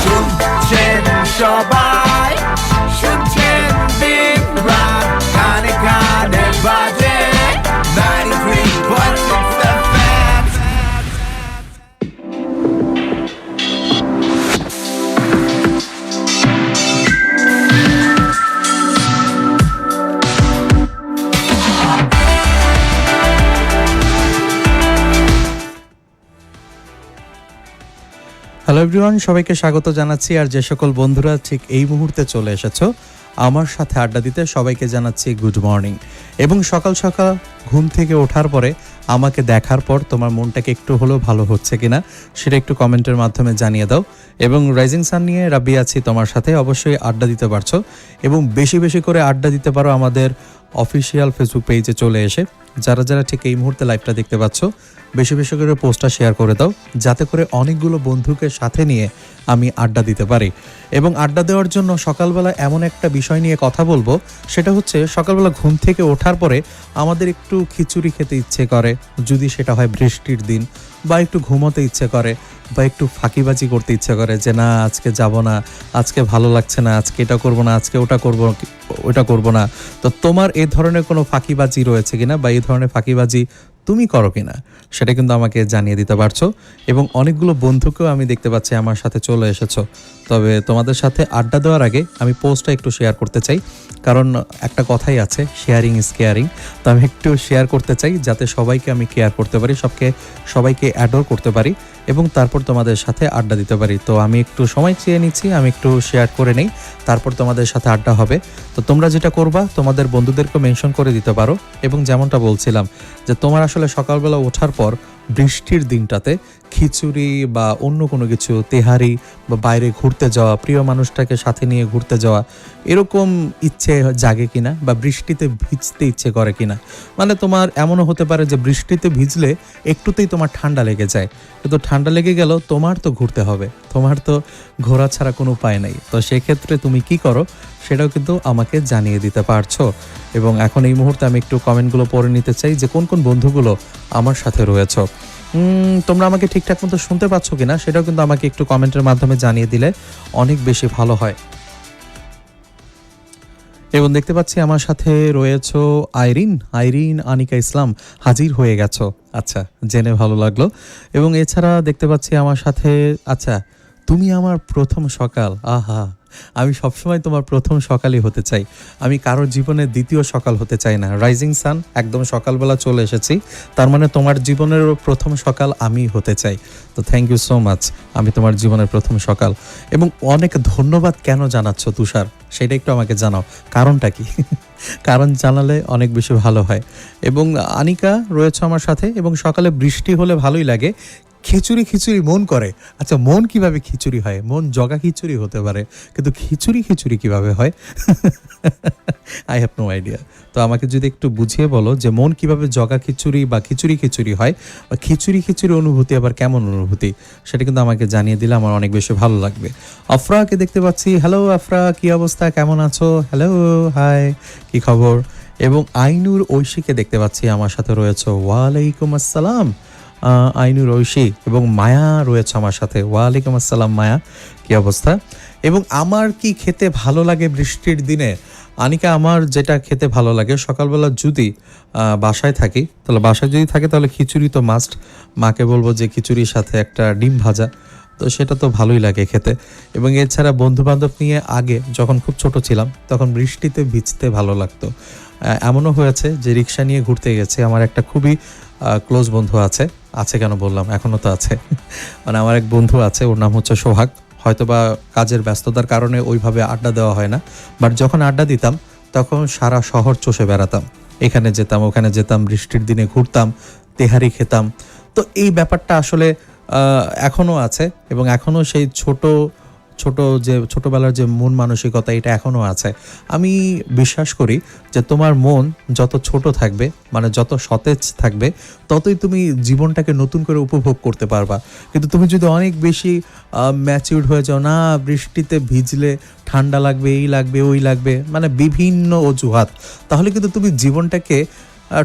শুনছেন সবাই, শুনছেন দিন রাত, কানে কানে বাজে 93.6 FM। হ্যালো এভরিওয়ান, সবাইকে স্বাগত জানাচ্ছি। আর যে সকল বন্ধুরা ঠিক এই মুহূর্তে চলে এসেছো আমার সাথে আড্ডা দিতে, সবাইকে জানাচ্ছি গুড মর্নিং। এবং সকাল সকাল ঘুম থেকে ওঠার পরে আমাকে দেখার পর তোমার মনটাকে একটু হলেও ভালো হচ্ছে কিনা সেটা একটু কমেন্টের মাধ্যমে জানিয়ে দাও। এবং রাইজিং সান নিয়ে রাবি আছি তোমার সাথে, অবশ্যই আড্ডা দিতে পারছো এবং বেশি বেশি করে আড্ডা দিতে পারো আমাদের অফিসিয়াল ফেসবুক পেজে চলে এসে। যারা যারা ঠিক এই মুহূর্তে লাইভটা দেখতে পাচ্ছ, বেশি বেশি করে পোস্টটা শেয়ার করে দাও, যাতে করে অনেকগুলো বন্ধুকে সাথে নিয়ে আমি আড্ডা দিতে পারি। এবং আড্ডা দেওয়ার জন্য সকালবেলা এমন একটা বিষয় নিয়ে কথা বলবো, সেটা হচ্ছে সকালবেলা ঘুম থেকে ওঠার পরে আমাদের একটু খিচুড়ি খেতে ইচ্ছে করে, যদি সেটা হয় বৃষ্টির দিন, বা একটু ঘুমোতে ইচ্ছে করে, বা একটু ফাঁকিবাজি করতে ইচ্ছে করে যে না আজকে যাব না, আজকে ভালো লাগছে না, আজকে এটা করব না, আজকে ওটা করব না। তো তোমার এই ধরনের কোনো ফাঁকিবাজি রয়েছে কিনা, বা এই ধরনের ফাঁকিবাজি তুমি করো কিনা সেটা কিন্তু আমাকে জানিয়ে দিতে পারছো। এবং অনেকগুলো বন্ধুকেও আমি দেখতে পাচ্ছি আমার সাথে চলে এসেছো। তবে তোমাদের সাথে আড্ডা দেওয়ার আগে আমি পোস্টটা একটু শেয়ার করতে চাই, কারণ একটা কথাই আছে, শেয়ারিং ইজ কেয়ারিং। তো আমি একটু শেয়ার করতে চাই যাতে সবাইকে আমি কেয়ার করতে পারি, সবাইকে অ্যাডোর করতে পারি এবং তারপর তোমাদের সাথে আড্ডা দিতে পারি। তো আমি একটু সময় চেয়ে নিচ্ছি, আমি একটু শেয়ার করে নেই, তারপর তোমাদের সাথে আড্ডা হবে। তো তোমরা যেটা করবা, তোমাদের বন্ধুদেরকে মেনশন করে দিতে পারো। এবং যেমনটা বলছিলাম যে তোমার আসলে সকালবেলা ওঠার পর বৃষ্টির দিনটাতে খিচুড়ি বা অন্য কোনো কিছু, তেহারি বা বাইরে ঘুরতে যাওয়া, প্রিয় মানুষটাকে সাথে নিয়ে ঘুরতে যাওয়া, এরকম ইচ্ছে জাগে কিনা, বা বৃষ্টিতে ভিজতে ইচ্ছে করে কিনা। মানে তোমার এমনও হতে পারে যে বৃষ্টিতে ভিজলে একটুতেই তোমার ঠান্ডা লেগে যায়, কিন্তু ঠান্ডা লেগে গেল তোমার তো ঘুরতে হবে, তোমার তো ঘোরা ছাড়া কোনো উপায় নেই। তো সেক্ষেত্রে তুমি কি করো সেটাও কিন্তু আমাকে জানিয়ে দিতে পারছো। এবং এখন এই মুহূর্তে আমি একটু কমেন্টগুলো পড়ে নিতে চাই যে কোন কোন বন্ধুগুলো আমার সাথে রয়েছে। তোমরা আমাকে ঠিকঠাক মতো শুনতে পাচ্ছ কিনা সেটাও কিন্তু আমাকে একটু কমেন্টের মাধ্যমে জানিয়ে দিলে অনেক বেশি ভালো হয়। এবং দেখতে পাচ্ছি আমার সাথে রয়েছে আইরিন আনিকা ইসলাম, হাজির হয়ে গেছো। আচ্ছা, জেনে ভালো লাগলো। এবং এছাড়া দেখতে পাচ্ছি আমার সাথে, আচ্ছা তুমি আমার প্রথম সকাল। আহা, আমি সবসময় তোমার প্রথম সকালই হতে চাই, আমি কারোর জীবনের দ্বিতীয় সকাল হতে চাই না। রাইজিং সান, একদম সকালবেলা চলে এসেছি, তার মানে তোমার জীবনের প্রথম সকাল আমি হতে চাই। তো থ্যাংক ইউ সো মাচ, আমি তোমার জীবনের প্রথম সকাল। এবং অনেক ধন্যবাদ কেন জানাচ্ছ তুষার, সেটা একটু আমাকে জানাও, কারণটা কি? কারণ জানালে অনেক বেশি ভালো হয়। এবং আনিকা রয়েছে আমার সাথে। এবং সকালে বৃষ্টি হলে ভালোই লাগে, খিচুড়ি মন করে। আচ্ছা, মন কিভাবে খিচুড়ি হয়? মন জগা খিচুড়ি হতে পারে, কিন্তু খিচুড়ি কিভাবে হয়? I have no idea. তো আমাকে যদি একটু বুঝিয়ে বলো যে মন কিভাবে জগা খিচুড়ি বা খিচুড়ি হয়, বা খিচুড়ি অনুভূতি আবার কেমন অনুভূতি, সেটা কিন্তু আমাকে জানিয়ে দিলে আমার অনেক বেশি ভালো লাগবে। আফরাকে দেখতে পাচ্ছি। হ্যালো আফরা, কি অবস্থা, কেমন আছো? হ্যালো, হাই, কি খবর? এবং আইনুর ঐশীকে দেখতে পাচ্ছি আমার সাথে রয়েছে। ওয়ালাইকুম আসসালাম আইনুর ঐশী। এবং মায়া রয়েছে আমার সাথে। ওয়ালাইকুম আসসালাম মায়া, কি অবস্থা? এবং আমার কি খেতে ভালো লাগে বৃষ্টির দিনে? আনিকা, আমার যেটা খেতে ভালো লাগে সকালবেলা, যদি বাসায় থাকি, তাহলে খিচুড়ি তো মাস্ট। মাকে বলবো যে খিচুড়ির সাথে একটা ডিম ভাজা, তো সেটা তো ভালোই লাগে খেতে। এবং এছাড়া বন্ধু বান্ধব নিয়ে আগে যখন খুব ছোট ছিলাম তখন বৃষ্টিতে ভিজতে ভালো লাগতো। এমনও হয়েছে যে রিক্সা নিয়ে ঘুরতে গেছে। আমার একটা খুবই ক্লোজ বন্ধু আছে কেন বললাম, এখনও তো আছে। মানে আমার এক বন্ধু আছে, ওর নাম হচ্ছে সোহাগ। হয়তোবা কাজের ব্যস্ততার কারণে ওইভাবে আড্ডা দেওয়া হয় না, বাট যখন আড্ডা দিতাম তখন সারা শহর চষে বেড়াতাম, এখানে যেতাম ওখানে যেতাম, বৃষ্টির দিনে ঘুরতাম, তেহারি খেতাম। তো এই ব্যাপারটা আসলে এখনও আছে। এবং এখনও সেই ছোটবেলার যে মন মানসিকতা, এটা এখনও আছে। আমি বিশ্বাস করি যে তোমার মন যত ছোট থাকবে, মানে যত সতেজ থাকবে, ততই তুমি জীবনটাকে নতুন করে উপভোগ করতে পারবা। কিন্তু তুমি যদি অনেক বেশি ম্যাচিউরড হয়ে যাও, না বৃষ্টিতে ভিজলে ঠান্ডা লাগবে, এই লাগবে ওই লাগবে, মানে বিভিন্ন অজুহাত, তাহলে কিন্তু তুমি জীবনটাকে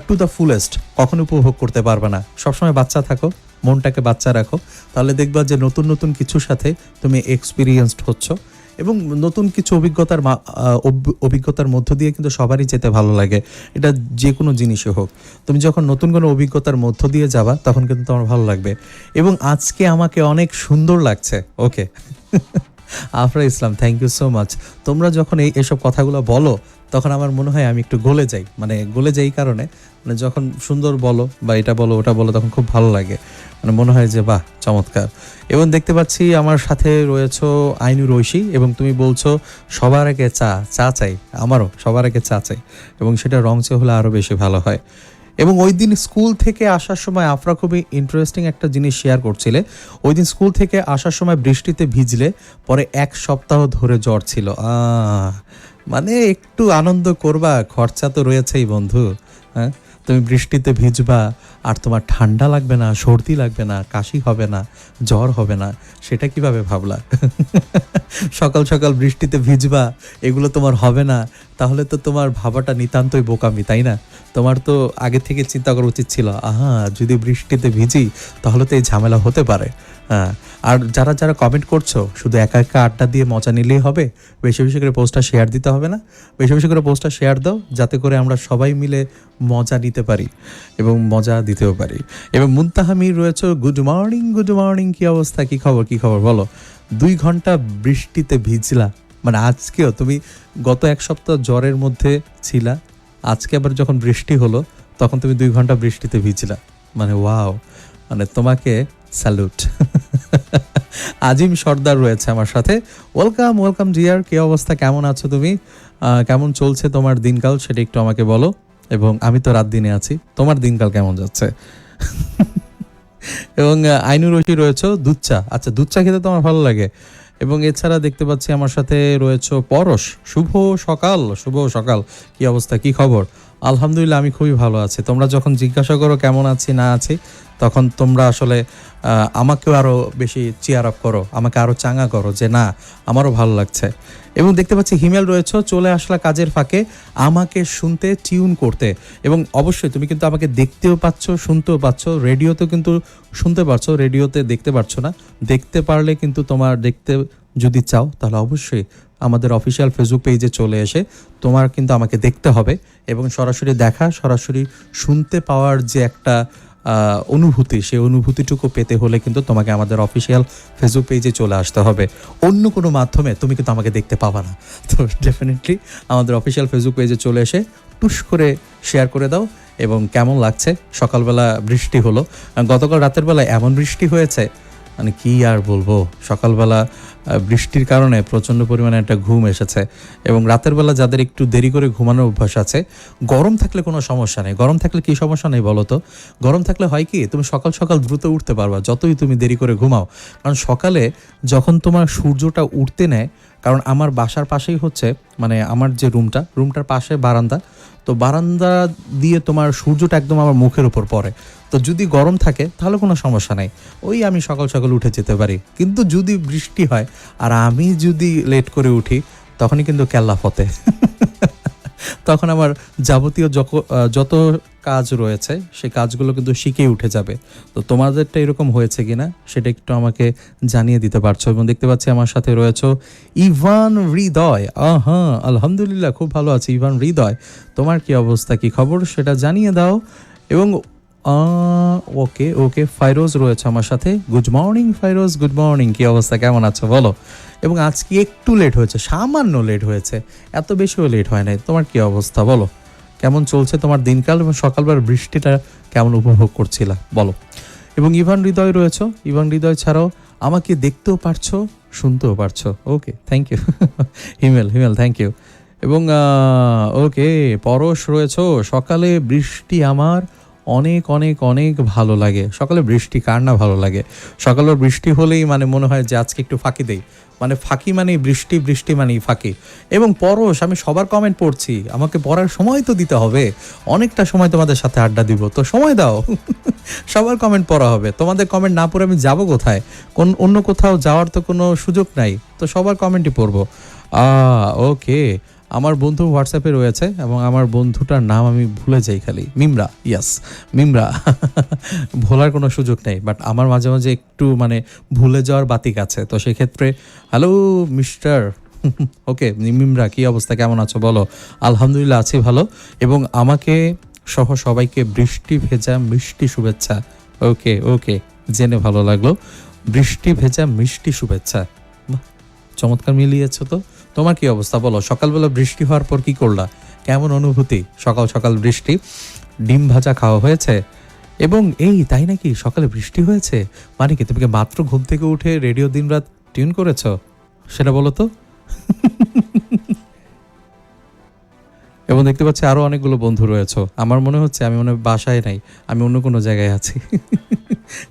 টু দ্য ফুলেস্ট কখনো উপভোগ করতে পারবে না। সবসময় বাচ্চা থাকো, মনটাকে বাচ্চা রাখো, তাহলে দেখবা যে নতুন নতুন কিছুর সাথে তুমি এক্সপিরিয়েন্সড হচ্ছ এবং নতুন কিছু অভিজ্ঞতার মধ্য দিয়ে কিন্তু সবারই যেতে ভালো লাগে, এটা যে কোনো জিনিসই হোক। তুমি যখন নতুন কোনো অভিজ্ঞতার মধ্য দিয়ে যাবা তখন কিন্তু তোমার ভালো লাগবে। এবং আজকে আমাকে অনেক সুন্দর লাগছে। ওকে আফরা ইসলাম, থ্যাংক ইউ সো মাচ। তোমরা যখন এসব কথাগুলো বলো তখন আমার মনে হয় আমি একটু গলে যাই, মানে গলে যাই কারণে মানে যখন সুন্দর বলো বা এটা বলো ওটা বলো তখন খুব ভালো লাগে, মানে মনে হয় যে বাহ চমৎকার। এবং দেখতে পাচ্ছি আমার সাথে রয়েছো আইনুর ঐশী, এবং তুমি বলছো সবার আগে চা চাই, আমারও সবার আগে চা চাই, এবং সেটা রং চা হলে আরও বেশি ভালো হয়। এবং ওই দিন স্কুল থেকে আসার সময় আফরা খুবই ইন্টারেস্টিং একটা জিনিস শেয়ার করছিলে। ওই দিন স্কুল থেকে আসার সময় বৃষ্টিতে ভিজলে, পরে 1 সপ্তাহ ধরে জ্বর ছিল। মানে একটু আনন্দ করবা, খরচা তো রয়েছেই বন্ধু। হ্যাঁ, তুমি বৃষ্টিতে ভিজবা আর তোমার ঠান্ডা লাগবে না, সর্দি লাগবে না, কাশি হবে না, জ্বর হবে না, সেটা কিভাবে ভাবলা? সকাল সকাল বৃষ্টিতে ভিজবা, এগুলো তোমার হবে না, তাহলে তো তোমার ভাবাটা নিতান্তই বোকামি, তাই না? তোমার তো আগে থেকে চিন্তা করা উচিত ছিল, যদি বৃষ্টিতে ভিজি তাহলে তো এই ঝামেলা হতে পারে। হ্যাঁ, আর যারা যারা কমেন্ট করছো শুধু একা একা আড্ডা দিয়ে মজা নিলেই হবে, বেশি বেশি করে পোস্টটা শেয়ার দিতে হবে না? বেশি বেশি করে পোস্টটা শেয়ার দাও, যাতে করে আমরা সবাই মিলে মজা নিতে পারি এবং মজা দিতেও পারি। এবং মুনতাহামির রয়েছে, গুড মর্নিং, কি অবস্থা, কি খবর বলো। 2 ঘন্টা বৃষ্টিতে ভিজলা, মানে আজকেও তুমি গত 1 সপ্তাহ জ্বরের মধ্যে ছিলা, আজকে আবার যখন বৃষ্টি হলো তখন তুমি 2 ঘন্টা বৃষ্টিতে ভিজলা, মানে ওয়াও, মানে তোমাকে স্যালুট। আজিম সর্দার রয়েছে আমার সাথে, ওয়েলকাম জিয়ার, কি অবস্থা, কেমন আছো তুমি, কেমন চলছে তোমার দিনকাল সেটা একটু আমাকে বলো। এবং আমি তো রাত দিনে আছি, তোমার দিনকাল কেমন যাচ্ছে? এবং আইনুর ঐশী রয়েছে, দুধ চা, আচ্ছা দুধ চা খেতে তোমার ভালো লাগে। এবং এছাড়া দেখতে পাচ্ছি আমার সাথে রয়েছে পরশ, শুভ সকাল, কি অবস্থা, কি খবর? আলহামদুলিল্লাহ আমি খুবই ভালো আছি। তোমরা যখন জিজ্ঞাসা করো কেমন আছি না আছি, তখন তোমরা আসলে আমাকেও আরও বেশি চিয়ার আপ করো, আমাকে আরও চাঙ্গা করো যে না আমারও ভালো লাগছে। এবং দেখতে পাচ্ছি হিমেল রয়েছে, চলে আসলা কাজের ফাঁকে আমাকে শুনতে, টিউন করতে। এবং অবশ্যই তুমি কিন্তু আমাকে দেখতেও পাচ্ছ, শুনতেও পাচ্ছ, রেডিওতেও কিন্তু শুনতে পারছো, রেডিওতে দেখতে পারছো না। দেখতে পারলে কিন্তু তোমার দেখতে যদি চাও তাহলে অবশ্যই আমাদের অফিসিয়াল ফেসবুক পেজে চলে এসে তোমার কিন্তু আমাকে দেখতে হবে, এবং সরাসরি দেখা, সরাসরি শুনতে পাওয়ার যে একটা অনুভূতি, সেই অনুভূতিটুকু পেতে হলে কিন্তু তোমাকে আমাদের অফিসিয়াল ফেসবুক পেজে চলে আসতে হবে। অন্য কোনো মাধ্যমে তুমি কিন্তু আমাকে দেখতে পাবা না। তো ডেফিনেটলি আমাদের অফিসিয়াল ফেসবুক পেজে চলে এসে টুস করে শেয়ার করে দাও। এবং কেমন লাগছে, সকালবেলা বৃষ্টি হলো, গতকাল রাতের বেলা এমন বৃষ্টি হয়েছে, মানে কি আর বলবো। সকালবেলা বৃষ্টির কারণে প্রচণ্ড পরিমাণে একটা ঘুম এসেছে। এবং রাতের বেলা যাদের একটু দেরি করে ঘুমানোর অভ্যাস আছে, গরম থাকলে কোনো সমস্যা নেই। গরম থাকলে কি সমস্যা নেই বলো তো? গরম থাকলে হয় কি, তুমি সকাল সকাল দ্রুত উঠতে পারবা যতই তুমি দেরি করে ঘুমাও। কারণ সকালে যখন তোমার সূর্যটা উঠতে নেয়, কারণ আমার বাসার পাশেই হচ্ছে, মানে আমার যে রুমটার পাশে বারান্দা, তো বারান্দা দিয়ে তোমার সূর্যটা একদম আমার মুখের উপর পড়ে। তো যদি গরম থাকে তাহলে কোনো সমস্যা নাই, ওই আমি সকাল সকাল উঠে যেতে পারি। কিন্তু যদি বৃষ্টি হয় আর আমি যদি লেট করে উঠি, তখনই কিন্তু কেল্লা ফতে। তখন আমার যাবতীয় যত কাজ রয়েছে সেই কাজগুলো কিন্তু শিখেই উঠে যাবে। তো তোমাদেরটা এরকম হয়েছে কিনা সেটা একটু আমাকে জানিয়ে দিতে পারছো। এবং দেখতে পাচ্ছি আমার সাথে রয়েছে ইভান হৃদয়। হ্যাঁ আলহামদুলিল্লাহ খুব ভালো আছি ইভান হৃদয়, তোমার কি অবস্থা, কি খবর সেটা জানিয়ে দাও। এবং ওকে ফাইরোজ রয়েছে আমার সাথে, good morning Fairoz, good morning, কি অবস্থা, কেমন আছো বলো। এবং আজকে একটু লেট হয়েছে, সামান্য লেট হয়েছে, এত বেশিও লেট হয় নাই। তোমার কি অবস্থা বলো, কেমন চলছে তোমার দিনকাল, এবং সকালবেলা বৃষ্টিটা কেমন উপভোগ করছিলা বলো। এবং ইভান হৃদয় রয়েছে, ইভান হৃদয় ছাড়াও আমাকে দেখতেও পারছো, শুনতেও পারছো। Okay thank you. Himel thank you. এবং ওকে পরশ রয়েছে, সকালে বৃষ্টি আমার অনেক অনেক অনেক ভালো লাগে। সকালে বৃষ্টি কার না ভালো লাগে? সকালে বৃষ্টি হলেই মানে মনে হয় যে আজকে একটু ফাঁকি দেই, মানে ফাঁকি মানে বৃষ্টি মানেই ফাঁকি। এবং পরশ, আমি সবার কমেন্ট পড়ছি, আমাকে পড়ার সময় তো দিতে হবে, অনেকটা সময় তোমাদের সাথে আড্ডা দিব, তো সময় দাও। সবার কমেন্ট পড়া হবে, তোমাদের কমেন্ট না পড়ে আমি যাব কোথায়? অন্য কোথাও যাওয়ার তো কোনো সুযোগ নাই, তো সবার কমেন্টই পড়বো। ওকে আমার বন্ধু হোয়াটসঅ্যাপে রয়েছে এবং আমার বন্ধুটার নাম আমি ভুলে যাই খালি, মিমরা, ইয়াস মিমরা। ভোলার কোনো সুযোগ নেই, বাট আমার মাঝে মাঝে একটু মানে ভুলে যাওয়ার বাতিক আছে। তো সেক্ষেত্রে হ্যালো মিস্টার, ওকে মিমরা, কি অবস্থা, কেমন আছো বলো? আলহামদুলিল্লাহ আছি ভালো, এবং আমাকে সহ সবাইকে বৃষ্টি ভেজা মিষ্টি শুভেচ্ছা। ওকে ওকে, জেনে ভালো লাগলো, বৃষ্টি ভেজা মিষ্টি শুভেচ্ছা। বাহ, চমৎকার মিলিয়েছো তো। তোমার কি অবস্থা বলো? সকালবেলা বৃষ্টি হওয়ার পর কি করলা, কেমন অনুভূতি? সকাল সকাল বৃষ্টি, ডিম ভাজা খাওয়া হয়েছে? এবং এই তাই নাকি, সকালে বৃষ্টি হয়েছে মানে কি তুমি কি মাত্র ঘুম থেকে উঠে রেডিও দিনরাত টিউন করেছো? সেটা বলো তো। এবং দেখতে পাচ্ছি আরো অনেকগুলো বন্ধু রয়েছে। আমার মনে হচ্ছে আমি মনে হয় বাসায় নাই, আমি অন্য কোনো জায়গায় আছি।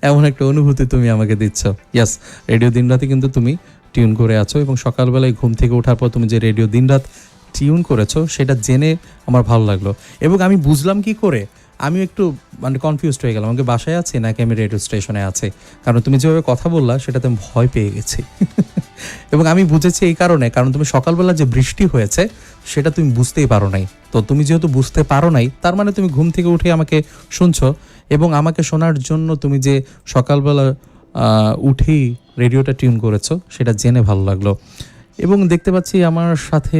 এমন একটা অনুভূতি তুমি আমাকে দিচ্ছ। ইয়াস, রেডিও দিনরাতে কিন্তু তুমি টিউন করে আছো, এবং সকালবেলায় ঘুম থেকে ওঠার পর তুমি যে রেডিও দিনরাত টিউন করেছো সেটা জেনে আমার ভালো লাগলো। এবং আমি বুঝলাম কি করে, আমি একটু মানে কনফিউজড হয়ে গেলাম, আমাকে বাসায় আছি নাকি আমি রেডিও স্টেশনে আছি, কারণ তুমি যেভাবে কথা বললা সেটাতে আমি ভয় পেয়ে গেছি। এবং আমি বুঝেছি এই কারণে, কারণ তুমি সকালবেলা যে বৃষ্টি হয়েছে সেটা তুমি বুঝতেই পারো নাই। তো তুমি যেহেতু বুঝতে পারো নাই, তার মানে তুমি ঘুম থেকে উঠে আমাকে শুনছো, এবং আমাকে শোনার জন্য তুমি যে সকালবেলা উঠেই রেডিওটা টিউন করেছো সেটা জেনে ভালো লাগলো। এবং দেখতে পাচ্ছি আমার সাথে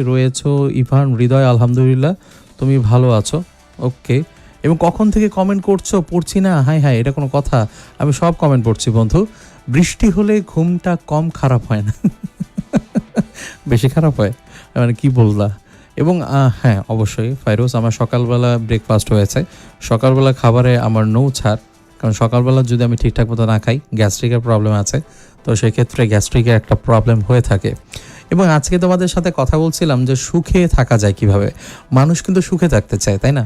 রয়েছো ইভান, হৃদয়, আলহামদুলিল্লাহ তুমি ভালো আছো, ওকে। এবং কখন থেকে কমেন্ট করছো, পড়ছি না, হাই হাই, এটা কোনো কথা? আমি সব কমেন্ট পড়ছি বন্ধু। বৃষ্টি হলে ঘুমটা কম খারাপ হয় না, বেশি খারাপ হয়, মানে কি বললা? এবং হ্যাঁ অবশ্যই ফাইরোজ, আমার সকালবেলা ব্রেকফাস্ট হয়েছে। সকালবেলা খাবারে আমার নো ছাড়, কারণ সকালবেলা যদি আমি ঠিকঠাক মতো না খাই গ্যাস্ট্রিকের প্রবলেম আছে, তো সেক্ষেত্রে গ্যাস্ট্রিকের একটা প্রবলেম হয়ে থাকে। এবং আজকে তোমাদের সাথে কথা বলছিলাম যে সুখে থাকা যায় কিভাবে। মানুষ কিন্তু সুখে থাকতে চায়, তাই না?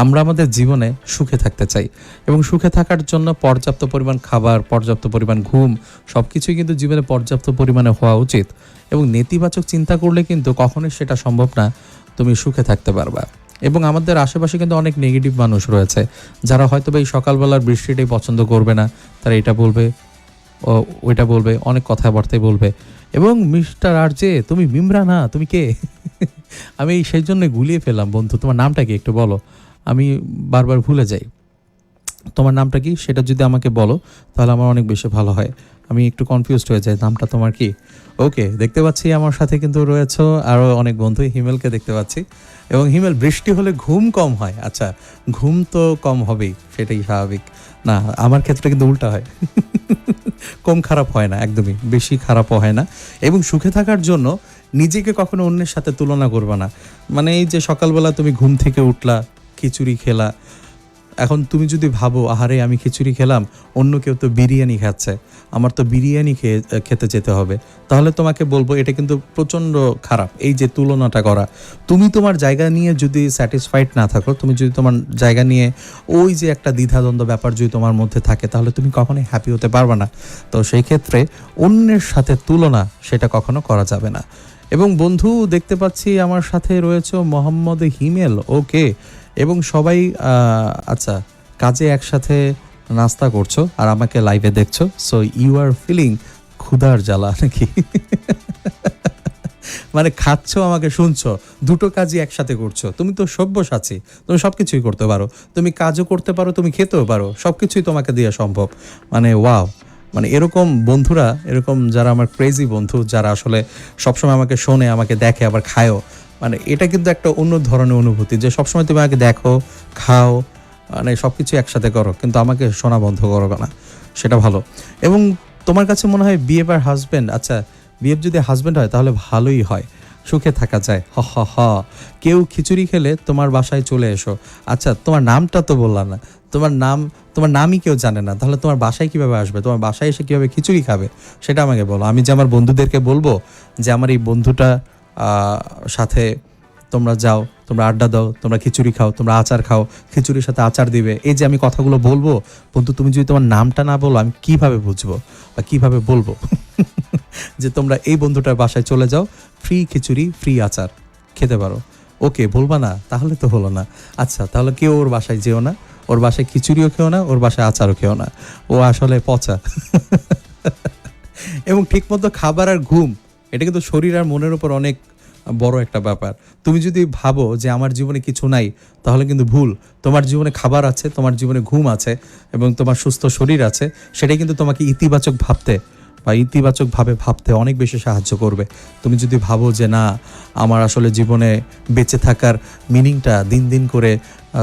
আমরা আমাদের জীবনে সুখে থাকতে চাই, এবং সুখে থাকার জন্য পর্যাপ্ত পরিমাণ খাবার, পর্যাপ্ত পরিমাণ ঘুম, সব কিছুই কিন্তু জীবনে পর্যাপ্ত পরিমাণে হওয়া উচিত। এবং নেতিবাচক চিন্তা করলে কিন্তু কখনোই সেটা সম্ভব না তুমি সুখে থাকতে পারবা। এবং আমাদের আশেপাশে কিন্তু অনেক নেগেটিভ মানুষ রয়েছে, যারা হয়তো এই সকালবেলার বৃষ্টিটাই পছন্দ করবে না, তারা এটা বলবে, ওইটা বলবে, অনেক কথাবার্তাই বলবে। এবং মিস্টার আর জে, তুমি মিমরা না, তুমি কে? আমি সেই জন্য গুলিয়ে ফেললাম বন্ধু, তোমার নামটা কি একটু বলো, আমি বারবার ভুলে যাই। তোমার নামটা কি সেটা যদি আমাকে বলো তাহলে আমার অনেক বেশি ভালো হয়, আমি একটু কনফিউজড হয়ে যাই, নামটা তোমার কি? ওকে, দেখতে পাচ্ছি আমার সাথে কিন্তু রয়েছে আরও অনেক বন্ধু। হিমেলকে দেখতে পাচ্ছি, এবং হিমেল, বৃষ্টি হলে ঘুম কম হয়। আচ্ছা, ঘুম তো কম হবেই, সেটাই স্বাভাবিক। না, আমার ক্ষেত্রে কিন্তু উল্টা হয়। কম খারাপ হয় না, একদমই বেশি খারাপও হয় না। এবং সুখে থাকার জন্য নিজেকে কখনো অন্যের সাথে তুলনা করবে না। মানে এই যে সকালবেলা তুমি ঘুম থেকে উঠলা, খিচুড়ি খেলা, এখন তুমি যদি ভাবো আহারে আমি খিচুড়ি খেলাম, অন্য কেউ তো বিরিয়ানি খাচ্ছে, আমার তো বিরিয়ানি খেতে যেতে হবে, তাহলে তোমাকে বলবো এটা কিন্তু প্রচণ্ড খারাপ, এই যে তুলনাটা করা। তুমি তোমার জায়গা নিয়ে যদি স্যাটিসফাইড না থাকো, তুমি যদি তোমার জায়গা নিয়ে ওই যে একটা দ্বিধাদ্বন্দ্ব ব্যাপার যদি তোমার মধ্যে থাকে, তাহলে তুমি কখনোই হ্যাপি হতে পারবে না। তো সেই ক্ষেত্রে অন্যের সাথে তুলনা সেটা কখনো করা যাবে না। এবং বন্ধু দেখতে পাচ্ছি আমার সাথে রয়েছে মোহাম্মদ হিমেল, ওকে। এবং সবাই আচ্ছা, কাজে একসাথে নাস্তা করছো আর আমাকে লাইভে দেখছো, সো ইউ আর ফিলিং ক্ষুধার জ্বালা নাকি? মানে খাচ্ছো আমাকে শুনছো, দুটো কাজই একসাথে করছো। তুমি তো সব্যসাচী, তুমি সব কিছুই করতে পারো, তুমি কাজও করতে পারো, তুমি খেতেও পারো, সব কিছুই তোমাকে দেওয়া সম্ভব। মানে ওয়াও, মানে এরকম বন্ধুরা, এরকম যারা আমার ক্রেজি বন্ধু, যারা আসলে সবসময় আমাকে শোনে, আমাকে দেখে, আবার খায়ও, মানে এটা কিন্তু একটা অন্য ধরনের অনুভূতি, যে সবসময় তুমি আমাকে দেখো, খাও, মানে সব কিছু একসাথে করো, কিন্তু আমাকে শোনা বন্ধ করবে না, সেটা ভালো। এবং তোমার কাছে মনে হয় বিএফ আর হাজব্যান্ড, আচ্ছা বিএফ যদি হাজব্যান্ড হয় তাহলে ভালোই হয়, সুখে থাকা যায়। হ হ হ, কেউ খিচুড়ি খেলে তোমার বাসায় চলে এসো। আচ্ছা, তোমার নামটা তো বললাম না, তোমার নামই কেউ জানে না, তাহলে তোমার বাসায় কিভাবে আসবে? তোমার বাসায় এসে কিভাবে খিচুড়ি খাবে সেটা আমাকে বলো। আমি যে আমার বন্ধুদেরকে বলবো যে আমার এই বন্ধুটা সাথে তোমরা যাও, তোমরা আড্ডা দাও, তোমরা খিচুড়ি খাও, তোমরা আচার খাও, খিচুড়ির সাথে আচার দিবে, এই যে আমি কথাগুলো বলবো বন্ধু, তুমি যদি তোমার নামটা না বলো আমি কিভাবে বুঝবো বা কিভাবে বলবো যে তোমরা এই বন্ধুটার বাসায় চলে যাও, ফ্রি খিচুড়ি, ফ্রি আচার খেতে পারো? ওকে, বলবা না? তাহলে তো হলো না। আচ্ছা, তাহলে কেউ ওর বাসায় যেও না, ওর বাসায় খিচুড়িও খেও না, ওর বাসায় আচারও খেও না, ও আসলে পচা। এবং ঠিকমতো খাবার আর ঘুম, এটা কিন্তু শরীর আর মনের উপর অনেক বড় একটা ব্যাপার। তুমি যদি ভাবো যে আমার জীবনে কিছু নাই, তাহলে কিন্তু ভুল। তোমার জীবনে খাবার আছে, তোমার জীবনে ঘুম আছে এবং তোমার সুস্থ শরীর আছে, সেটাই কিন্তু তোমাকে ইতিবাচক ভাবতে বা ইতিবাচকভাবে ভাবতে অনেক বেশি সাহায্য করবে। তুমি যদি ভাবো যে না, আমার আসলে জীবনে বেঁচে থাকার মিনিংটা দিন দিন করে